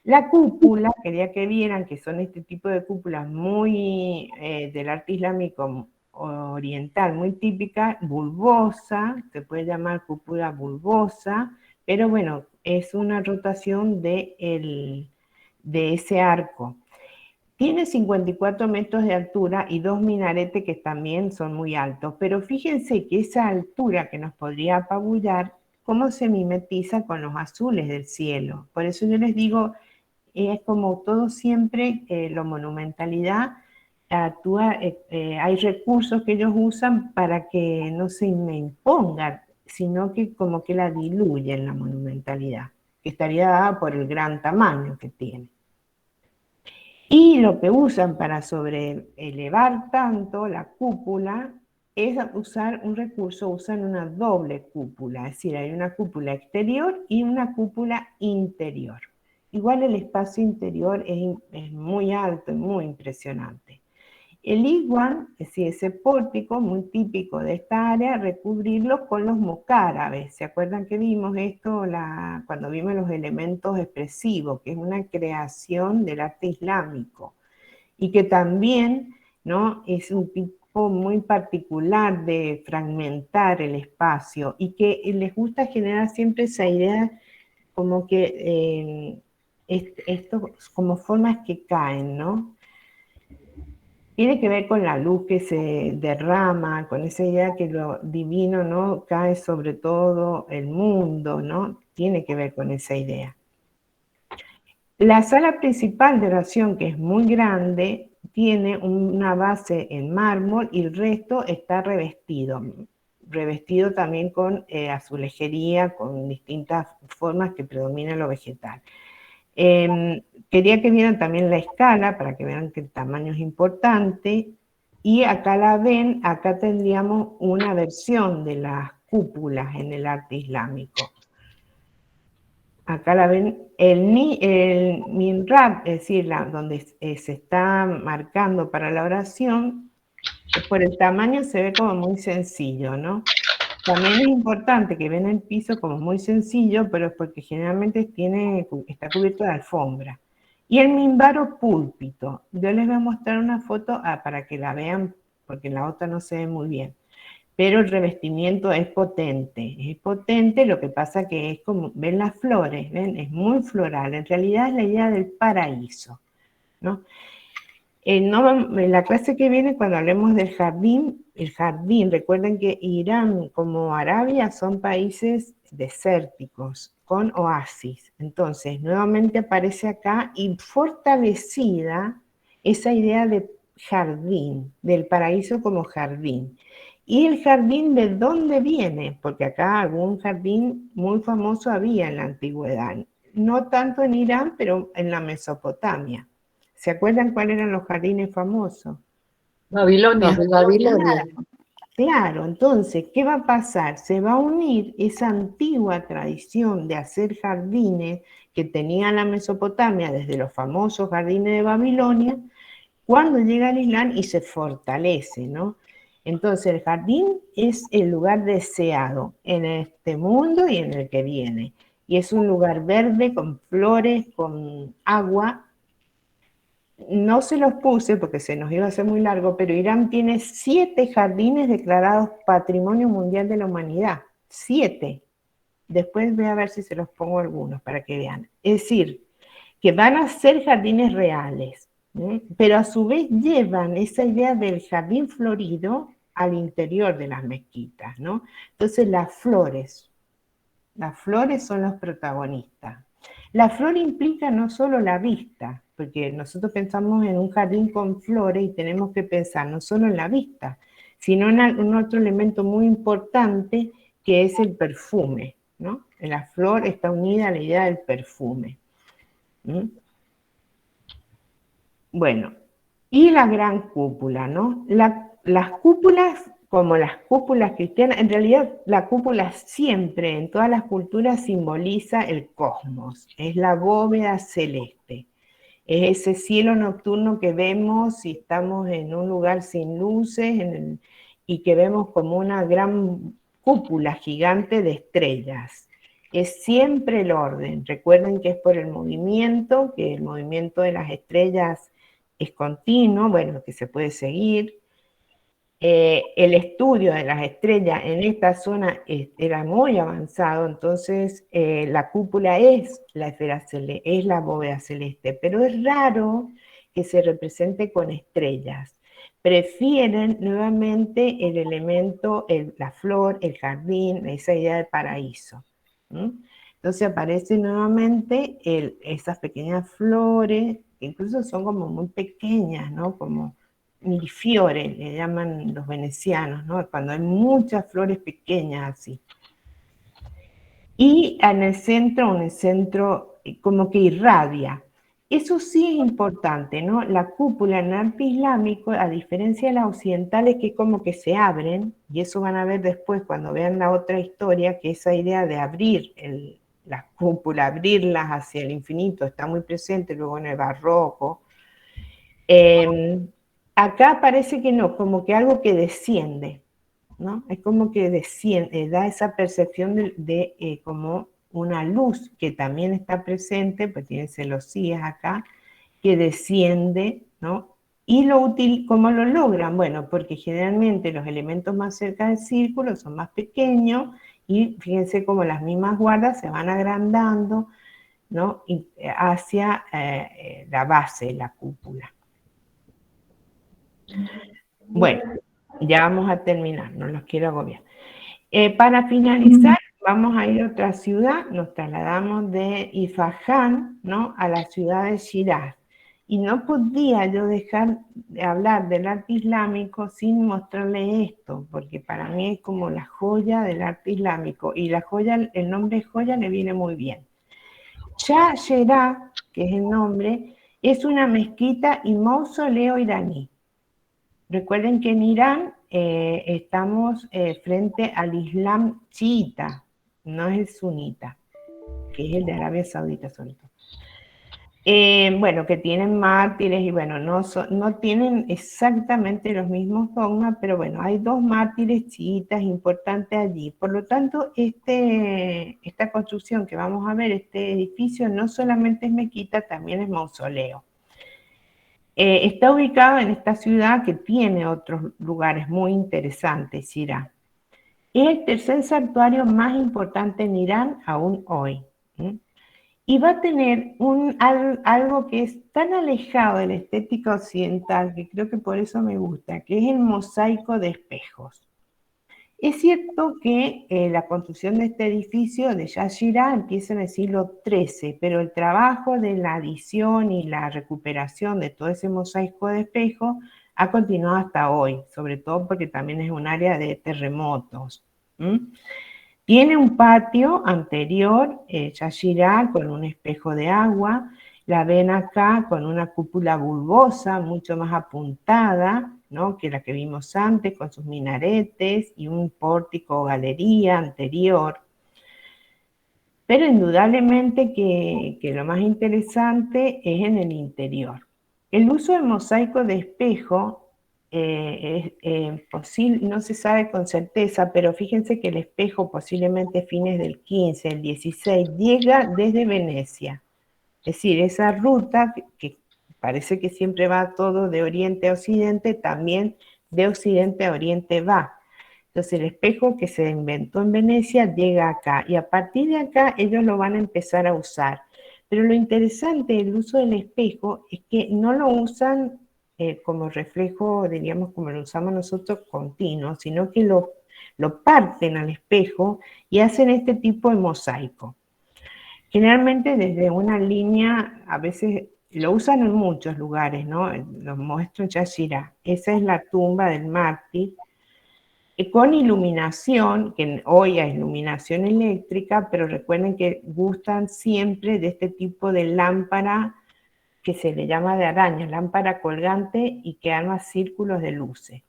Speaker 1: La cúpula, quería que vieran que son este tipo de cúpulas muy del arte islámico oriental, muy típica, bulbosa, se puede llamar cúpula bulbosa, pero bueno, es una rotación de ese arco. Tiene 54 metros de altura y 2 minaretes que también son muy altos, pero fíjense que esa altura que nos podría apabullar, cómo se mimetiza con los azules del cielo. Por eso yo les digo, es como todo siempre, la monumentalidad actúa, hay recursos que ellos usan para que no se me imponga, sino que como que la diluyen la monumentalidad, que estaría dada por el gran tamaño que tiene. Y lo que usan para elevar tanto la cúpula es usar un recurso, usan una doble cúpula, es decir, hay una cúpula exterior y una cúpula interior. Igual el espacio interior es muy alto y muy impresionante. El iguan, es decir, ese pórtico muy típico de esta área, recubrirlo con los mocárabes. ¿Se acuerdan que vimos esto cuando vimos los elementos expresivos, que es una creación del arte islámico? Y que también, ¿no?, es un tipo muy particular de fragmentar el espacio y que les gusta generar siempre esa idea como que esto como formas que caen, ¿no? Tiene que ver con la luz que se derrama, con esa idea que lo divino, ¿no?, cae sobre todo el mundo, ¿no? Tiene que ver con esa idea. La sala principal de oración, que es muy grande, tiene una base en mármol y el resto está revestido también con azulejería, con distintas formas que predominan lo vegetal. Quería que vieran también la escala, para que vean que el tamaño es importante, y acá la ven, acá tendríamos una versión de las cúpulas en el arte islámico. Acá la ven, el minrab, es decir, donde se está marcando para la oración, por el tamaño se ve como muy sencillo, ¿no? También es importante que ven el piso como muy sencillo, pero es porque generalmente está cubierto de alfombra. Y el minbar o púlpito, yo les voy a mostrar una foto para que la vean, porque la otra no se ve muy bien. Pero el revestimiento es potente, lo que pasa que es como, ven las flores, ven, es muy floral, en realidad es la idea del paraíso, ¿no? En la clase que viene, cuando hablemos del jardín, recuerden que Irán como Arabia son países desérticos, con oasis. Entonces, nuevamente aparece acá y fortalecida esa idea de jardín, del paraíso como jardín. ¿Y el jardín de dónde viene? Porque acá algún jardín muy famoso había en la antigüedad. No tanto en Irán, pero en la Mesopotamia. ¿Se acuerdan cuáles eran los jardines famosos?
Speaker 5: Babilonia. Los de Babilonia.
Speaker 1: Claro, entonces, ¿qué va a pasar? Se va a unir esa antigua tradición de hacer jardines que tenía la Mesopotamia desde los famosos jardines de Babilonia, cuando llega el Islam y se fortalece, ¿no? Entonces el jardín es el lugar deseado en este mundo y en el que viene. Y es un lugar verde con flores, con agua. No se los puse porque se nos iba a hacer muy largo, pero Irán tiene 7 jardines declarados Patrimonio Mundial de la Humanidad. 7. Después voy a ver si se los pongo algunos para que vean. Es decir, que van a ser jardines reales, pero a su vez llevan esa idea del jardín florido al interior de las mezquitas, ¿no? Entonces las flores son los protagonistas. La flor implica no solo la vista, porque nosotros pensamos en un jardín con flores y tenemos que pensar no solo en la vista, sino en un otro elemento muy importante que es el perfume, ¿no? La flor está unida a la idea del perfume. Bueno, y la gran cúpula, ¿no? Las cúpulas, como las cúpulas cristianas, en realidad la cúpula siempre, en todas las culturas, simboliza el cosmos, es la bóveda celeste, es ese cielo nocturno que vemos si estamos en un lugar sin luces y que vemos como una gran cúpula gigante de estrellas. Es siempre el orden. Recuerden que es por el movimiento, que el movimiento de las estrellas es continuo, bueno, que se puede seguir. El estudio de las estrellas en esta zona era muy avanzado, entonces la cúpula es la esfera celeste, es la bóveda celeste, pero es raro que se represente con estrellas. Prefieren nuevamente el elemento, la flor, el jardín, esa idea de paraíso. Entonces aparecen nuevamente esas pequeñas flores, que incluso son como muy pequeñas, ¿no? Como mirifiore, le llaman los venecianos, ¿no? Cuando hay muchas flores pequeñas así. Y en el centro como que irradia. Eso sí es importante, ¿no? La cúpula en el arte islámico, a diferencia de las occidentales que como que se abren, y eso van a ver después cuando vean la otra historia, que esa idea de abrir las cúpulas, abrirlas hacia el infinito, está muy presente luego en el barroco. Acá parece que no, como que algo que desciende, ¿no? Es como que desciende, da esa percepción de como una luz que también está presente, pues tiene celosías acá, que desciende, ¿no? Y ¿cómo lo logran? Bueno, porque generalmente los elementos más cerca del círculo son más pequeños y fíjense cómo las mismas guardas se van agrandando, ¿no? Hacia la base de la cúpula. Bueno, ya vamos a terminar, no los quiero agobiar. Para finalizar, vamos a ir a otra ciudad, nos trasladamos de Isfahán, ¿no? A la ciudad de Shiraz. Y no podía yo dejar de hablar del arte islámico sin mostrarle esto, porque para mí es como la joya del arte islámico, y la joya, el nombre joya le viene muy bien. Shah Cheragh, que es el nombre, es una mezquita y mausoleo iraní. Recuerden que en Irán estamos frente al Islam chiita, no es el sunita, que es el de Arabia Saudita sobre todo. Bueno, que tienen mártires y bueno, no tienen exactamente los mismos dogmas, pero bueno, hay 2 mártires chiitas importantes allí. Por lo tanto, esta construcción que vamos a ver, este edificio, no solamente es mezquita, también es mausoleo. Está ubicado en esta ciudad que tiene otros lugares muy interesantes, Shiraz. Es el tercer santuario más importante en Irán aún hoy. Y va a tener algo que es tan alejado de la estética occidental, que creo que por eso me gusta, que es el mosaico de espejos. Es cierto que la construcción de este edificio de Shah Cheragh empieza en el siglo XIII, pero el trabajo de la adición y la recuperación de todo ese mosaico de espejos ha continuado hasta hoy, sobre todo porque también es un área de terremotos. Tiene un patio anterior, Shah Cheragh, con un espejo de agua. La ven acá con una cúpula bulbosa, mucho más apuntada, ¿no? Que la que vimos antes, con sus minaretes y un pórtico o galería anterior. Pero indudablemente que lo más interesante es en el interior. El uso del mosaico de espejo posible, no se sabe con certeza, pero fíjense que el espejo posiblemente fines del 15, el 16, llega desde Venecia. Es decir, esa ruta que parece que siempre va todo de oriente a occidente, también de occidente a oriente va. Entonces el espejo que se inventó en Venecia llega acá y a partir de acá ellos lo van a empezar a usar. Pero lo interesante del uso del espejo es que no lo usan como reflejo, diríamos, como lo usamos nosotros, continuo, sino que lo parten al espejo y hacen este tipo de mosaico. Generalmente desde una línea, a veces lo usan en muchos lugares, ¿no? Lo muestro en Yashirá. Esa es la tumba del mártir, con iluminación, que hoy hay iluminación eléctrica, pero recuerden que gustan siempre de este tipo de lámpara que se le llama de araña, lámpara colgante y que arma círculos de luces.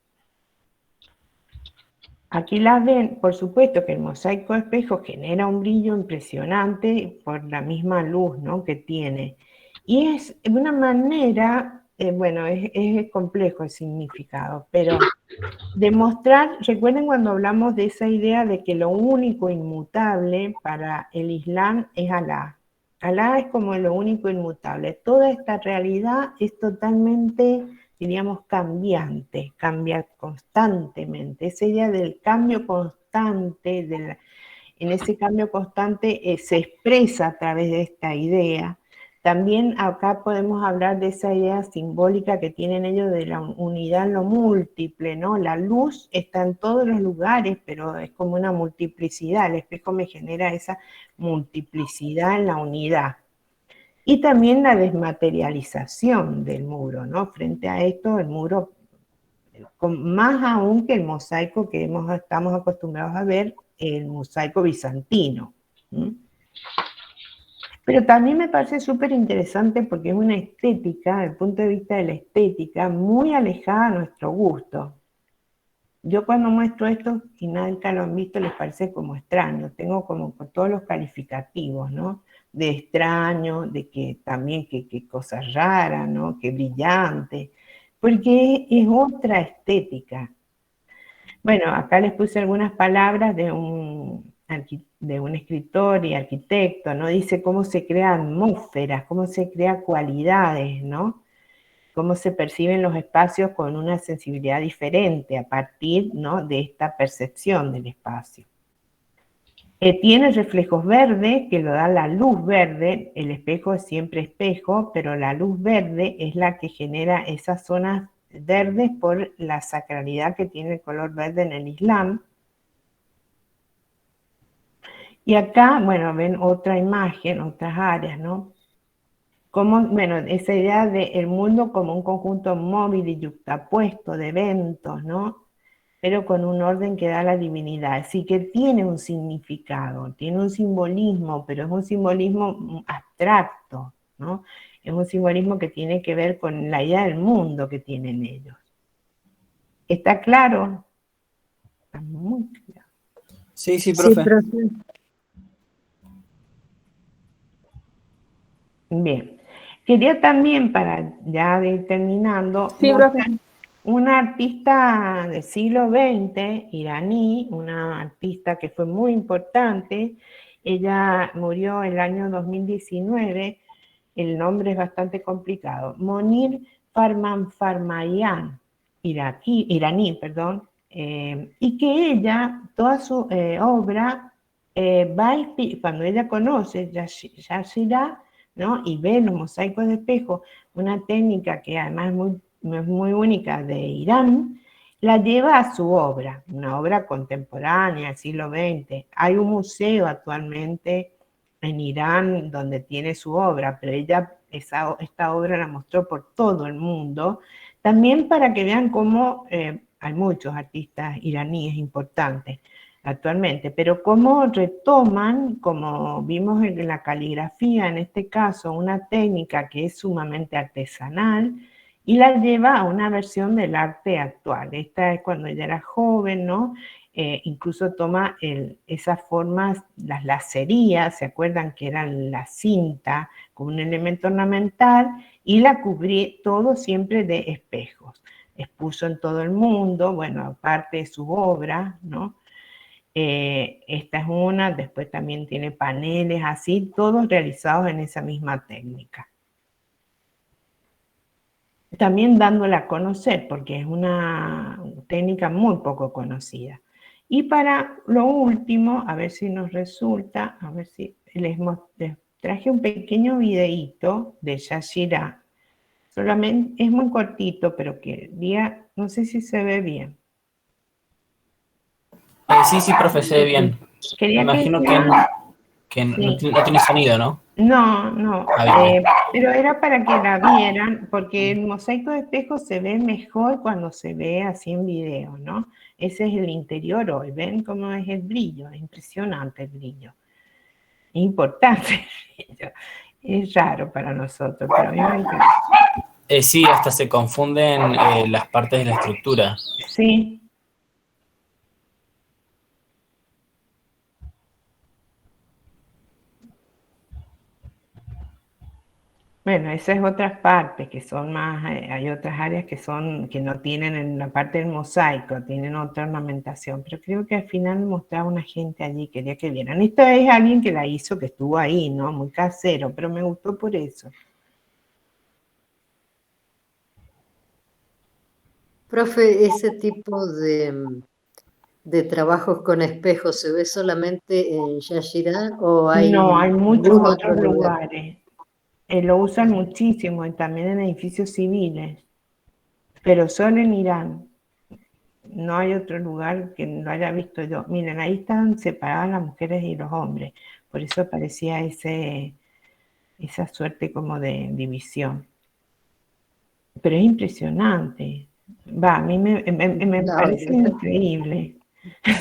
Speaker 1: Aquí las ven, por supuesto que el mosaico de espejo genera un brillo impresionante por la misma luz, ¿no?, que tiene. Y es de una manera, bueno, es complejo el significado, pero demostrar, recuerden cuando hablamos de esa idea de que lo único inmutable para el Islam es Alá. Alá es como lo único inmutable. Toda esta realidad es totalmente, diríamos, cambiante, cambia constantemente. Esa idea del cambio constante, en ese cambio constante se expresa a través de esta idea. También acá podemos hablar de esa idea simbólica que tienen ellos de la unidad en lo múltiple, ¿no? La luz está en todos los lugares, pero es como una multiplicidad. El espejo me genera esa multiplicidad en la unidad. Y también la desmaterialización del muro, ¿no? Frente a esto, el muro, más aún que el mosaico que estamos acostumbrados a ver, el mosaico bizantino. Pero también me parece súper interesante porque es una estética, desde el punto de vista de la estética, muy alejada a nuestro gusto. Yo cuando muestro esto, y nunca lo han visto, les parece como extraño. Tengo como todos los calificativos, ¿no? De extraño, de que también que cosa rara, ¿no? Que brillante, porque es otra estética. Bueno, acá les puse algunas palabras de un escritor y arquitecto, ¿no? Dice cómo se crean atmósferas, cómo se crean cualidades, ¿no? Cómo se perciben los espacios con una sensibilidad diferente a partir, ¿no?, de esta percepción del espacio. Tiene reflejos verdes que lo da la luz verde. El espejo es siempre espejo, pero la luz verde es la que genera esas zonas verdes por la sacralidad que tiene el color verde en el Islam. Y acá, bueno, ven otra imagen, otras áreas, ¿no? Como, bueno, esa idea del mundo como un conjunto móvil y yuxtapuesto de eventos, ¿no? Pero con un orden que da la divinidad. Así que tiene un significado, tiene un simbolismo, pero es un simbolismo abstracto, ¿no? Es un simbolismo que tiene que ver con la idea del mundo que tienen ellos. ¿Está claro? Está muy claro.
Speaker 2: Sí, profe.
Speaker 5: Sí, profe.
Speaker 1: Bien. Quería también, para ya ir terminando,
Speaker 3: Sí, profe.
Speaker 1: una artista del siglo XX, iraní, una artista que fue muy importante. Ella murió el año 2019, el nombre es bastante complicado. Monir Farmanfarmaian, iraní, y que ella, toda su obra, cuando ella conoce Yashirá, ¿no?, y ve los mosaicos de espejo, una técnica que además es muy única de Irán, la lleva a su obra, una obra contemporánea del siglo XX. Hay un museo actualmente en Irán donde tiene su obra, pero ella esta obra la mostró por todo el mundo, también para que vean cómo hay muchos artistas iraníes importantes actualmente, pero cómo retoman, como vimos en la caligrafía, en este caso, una técnica que es sumamente artesanal y la lleva a una versión del arte actual. Esta es cuando ella era joven, ¿no? Incluso toma esas formas, las lacerías, ¿se acuerdan que eran la cinta como un elemento ornamental? Y la cubrí todo siempre de espejos. expuso en todo el mundo, bueno, aparte de sus obras, ¿no? Esta es una, después también tiene paneles así, todos realizados en esa misma técnica. También dándola a conocer, porque es una técnica muy poco conocida. Y para lo último, a ver si nos resulta, a ver si les traje un pequeño videíto de Yashira. Solamente es muy cortito, pero quería, no sé si se ve bien.
Speaker 2: Sí, profe, se ve bien.
Speaker 1: Quería
Speaker 2: Me imagino que
Speaker 1: sí.
Speaker 2: no tiene sonido, ¿no?
Speaker 1: No,
Speaker 2: Bien.
Speaker 1: pero era para que la vieran, porque el mosaico de espejo se ve mejor cuando se ve así en video, ¿no? Ese es el interior hoy, ¿ven cómo es el brillo? Es impresionante el brillo. Es importante el brillo. Es raro para nosotros, pero a mí me encanta.
Speaker 2: Sí, hasta se confunden las partes de la estructura.
Speaker 1: Sí. Bueno, esas es otras partes que son más, hay otras áreas que no tienen en la parte del mosaico, tienen otra ornamentación, pero creo que al final mostraba una gente allí, quería que vieran. Esta es alguien que la hizo, que estuvo ahí, ¿no? Muy casero, pero me gustó por eso.
Speaker 5: Profe, ese tipo de trabajos con espejos, ¿se ve solamente en Yashirá o hay
Speaker 1: No, hay
Speaker 5: en
Speaker 1: muchos
Speaker 5: algún otro
Speaker 1: otros
Speaker 5: lugar?
Speaker 1: lugares. Lo usan muchísimo y también en edificios civiles, pero solo en Irán. No hay otro lugar que lo haya visto yo. Miren, ahí están separadas las mujeres y los hombres. Por eso aparecía esa suerte como de división. Pero es impresionante. Va, a mí me parece increíble.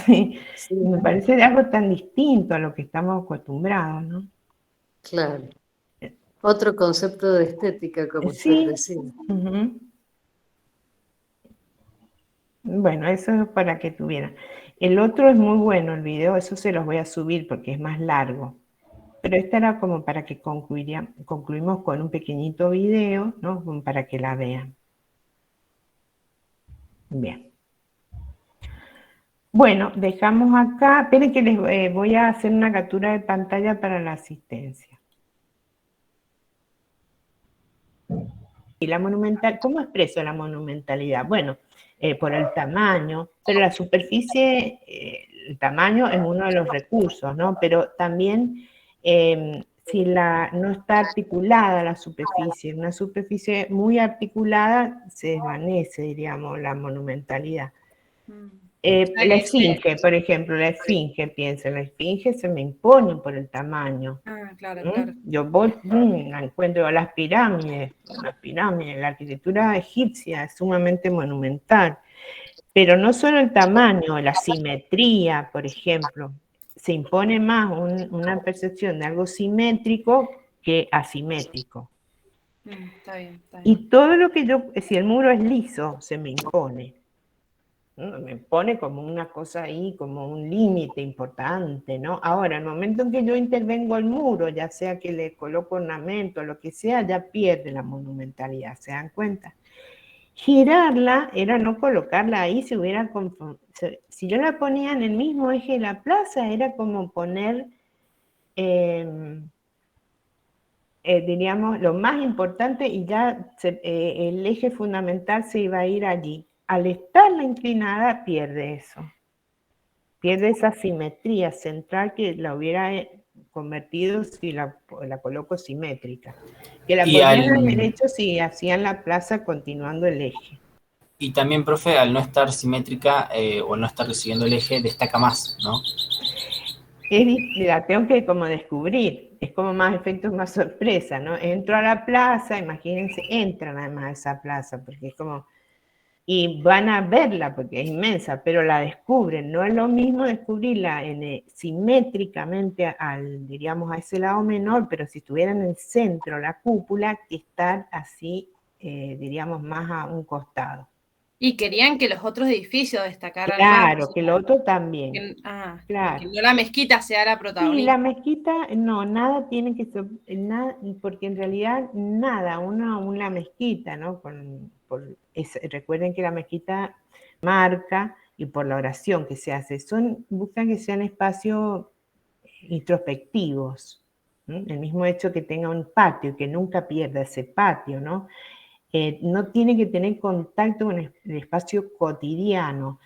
Speaker 5: Sí,
Speaker 1: Me parece de algo tan distinto a lo que estamos acostumbrados, ¿no?
Speaker 5: claro. Otro concepto de estética, como usted
Speaker 1: Sí.
Speaker 5: decía.
Speaker 1: Uh-huh. Bueno, eso es para que tuvieran. El otro es muy bueno, el video, eso se los voy a subir porque es más largo. Pero esta era como para que concluimos con un pequeñito video, ¿no? Como para que la vean. Bien. Bueno, dejamos acá. Esperen que les voy a hacer una captura de pantalla para la asistencia. Y la monumental, ¿cómo expreso la monumentalidad? Bueno, por el tamaño, pero la superficie, el tamaño es uno de los recursos, ¿no? Pero también si no está articulada la superficie, una superficie muy articulada se desvanece, diríamos, la monumentalidad. La esfinge, por ejemplo, la esfinge, piensa, la esfinge se me impone por el tamaño.
Speaker 6: Claro, claro.
Speaker 1: Yo voy, la encuentro las pirámides, la arquitectura egipcia es sumamente monumental, pero no solo el tamaño, la simetría, por ejemplo, se impone más una percepción de algo simétrico que asimétrico.
Speaker 6: Está bien.
Speaker 1: Y todo lo que si el muro es liso, se me impone. Me pone como una cosa ahí, como un límite importante, ¿no? Ahora, en el momento en que yo intervengo al muro, ya sea que le coloco ornamento, lo que sea, ya pierde la monumentalidad, ¿se dan cuenta? Girarla era no colocarla ahí, si yo la ponía en el mismo eje de la plaza, era como poner, diríamos, lo más importante y ya el eje fundamental se iba a ir allí. Al estarla inclinada, pierde eso. Pierde esa simetría central que la hubiera convertido si la coloco simétrica. Que la ponían al derecho si hacían la plaza continuando el eje.
Speaker 2: Y también, profe, al no estar simétrica o no estar recibiendo el eje, destaca más, ¿no?
Speaker 1: La tengo que como descubrir, es como más efectos, más sorpresa, ¿no? Entro a la plaza, imagínense, entran además a esa plaza, porque es como, y van a verla porque es inmensa, pero la descubren, no es lo mismo descubrirla simétricamente diríamos, a ese lado menor, pero si estuviera en el centro, la cúpula, que estar así, diríamos, más a un costado.
Speaker 6: Y querían que los otros edificios destacaran más.
Speaker 1: Claro, que lo otro también.
Speaker 6: Claro. Que no la mezquita sea la protagonista.
Speaker 1: Sí, la mezquita, no, nada tiene que ser, porque en realidad nada, una mezquita, ¿no? recuerden que la mezquita marca, y por la oración que se hace, buscan que sean espacios introspectivos. El mismo hecho que tenga un patio, que nunca pierda ese patio, ¿no? No tiene que tener contacto con el espacio cotidiano,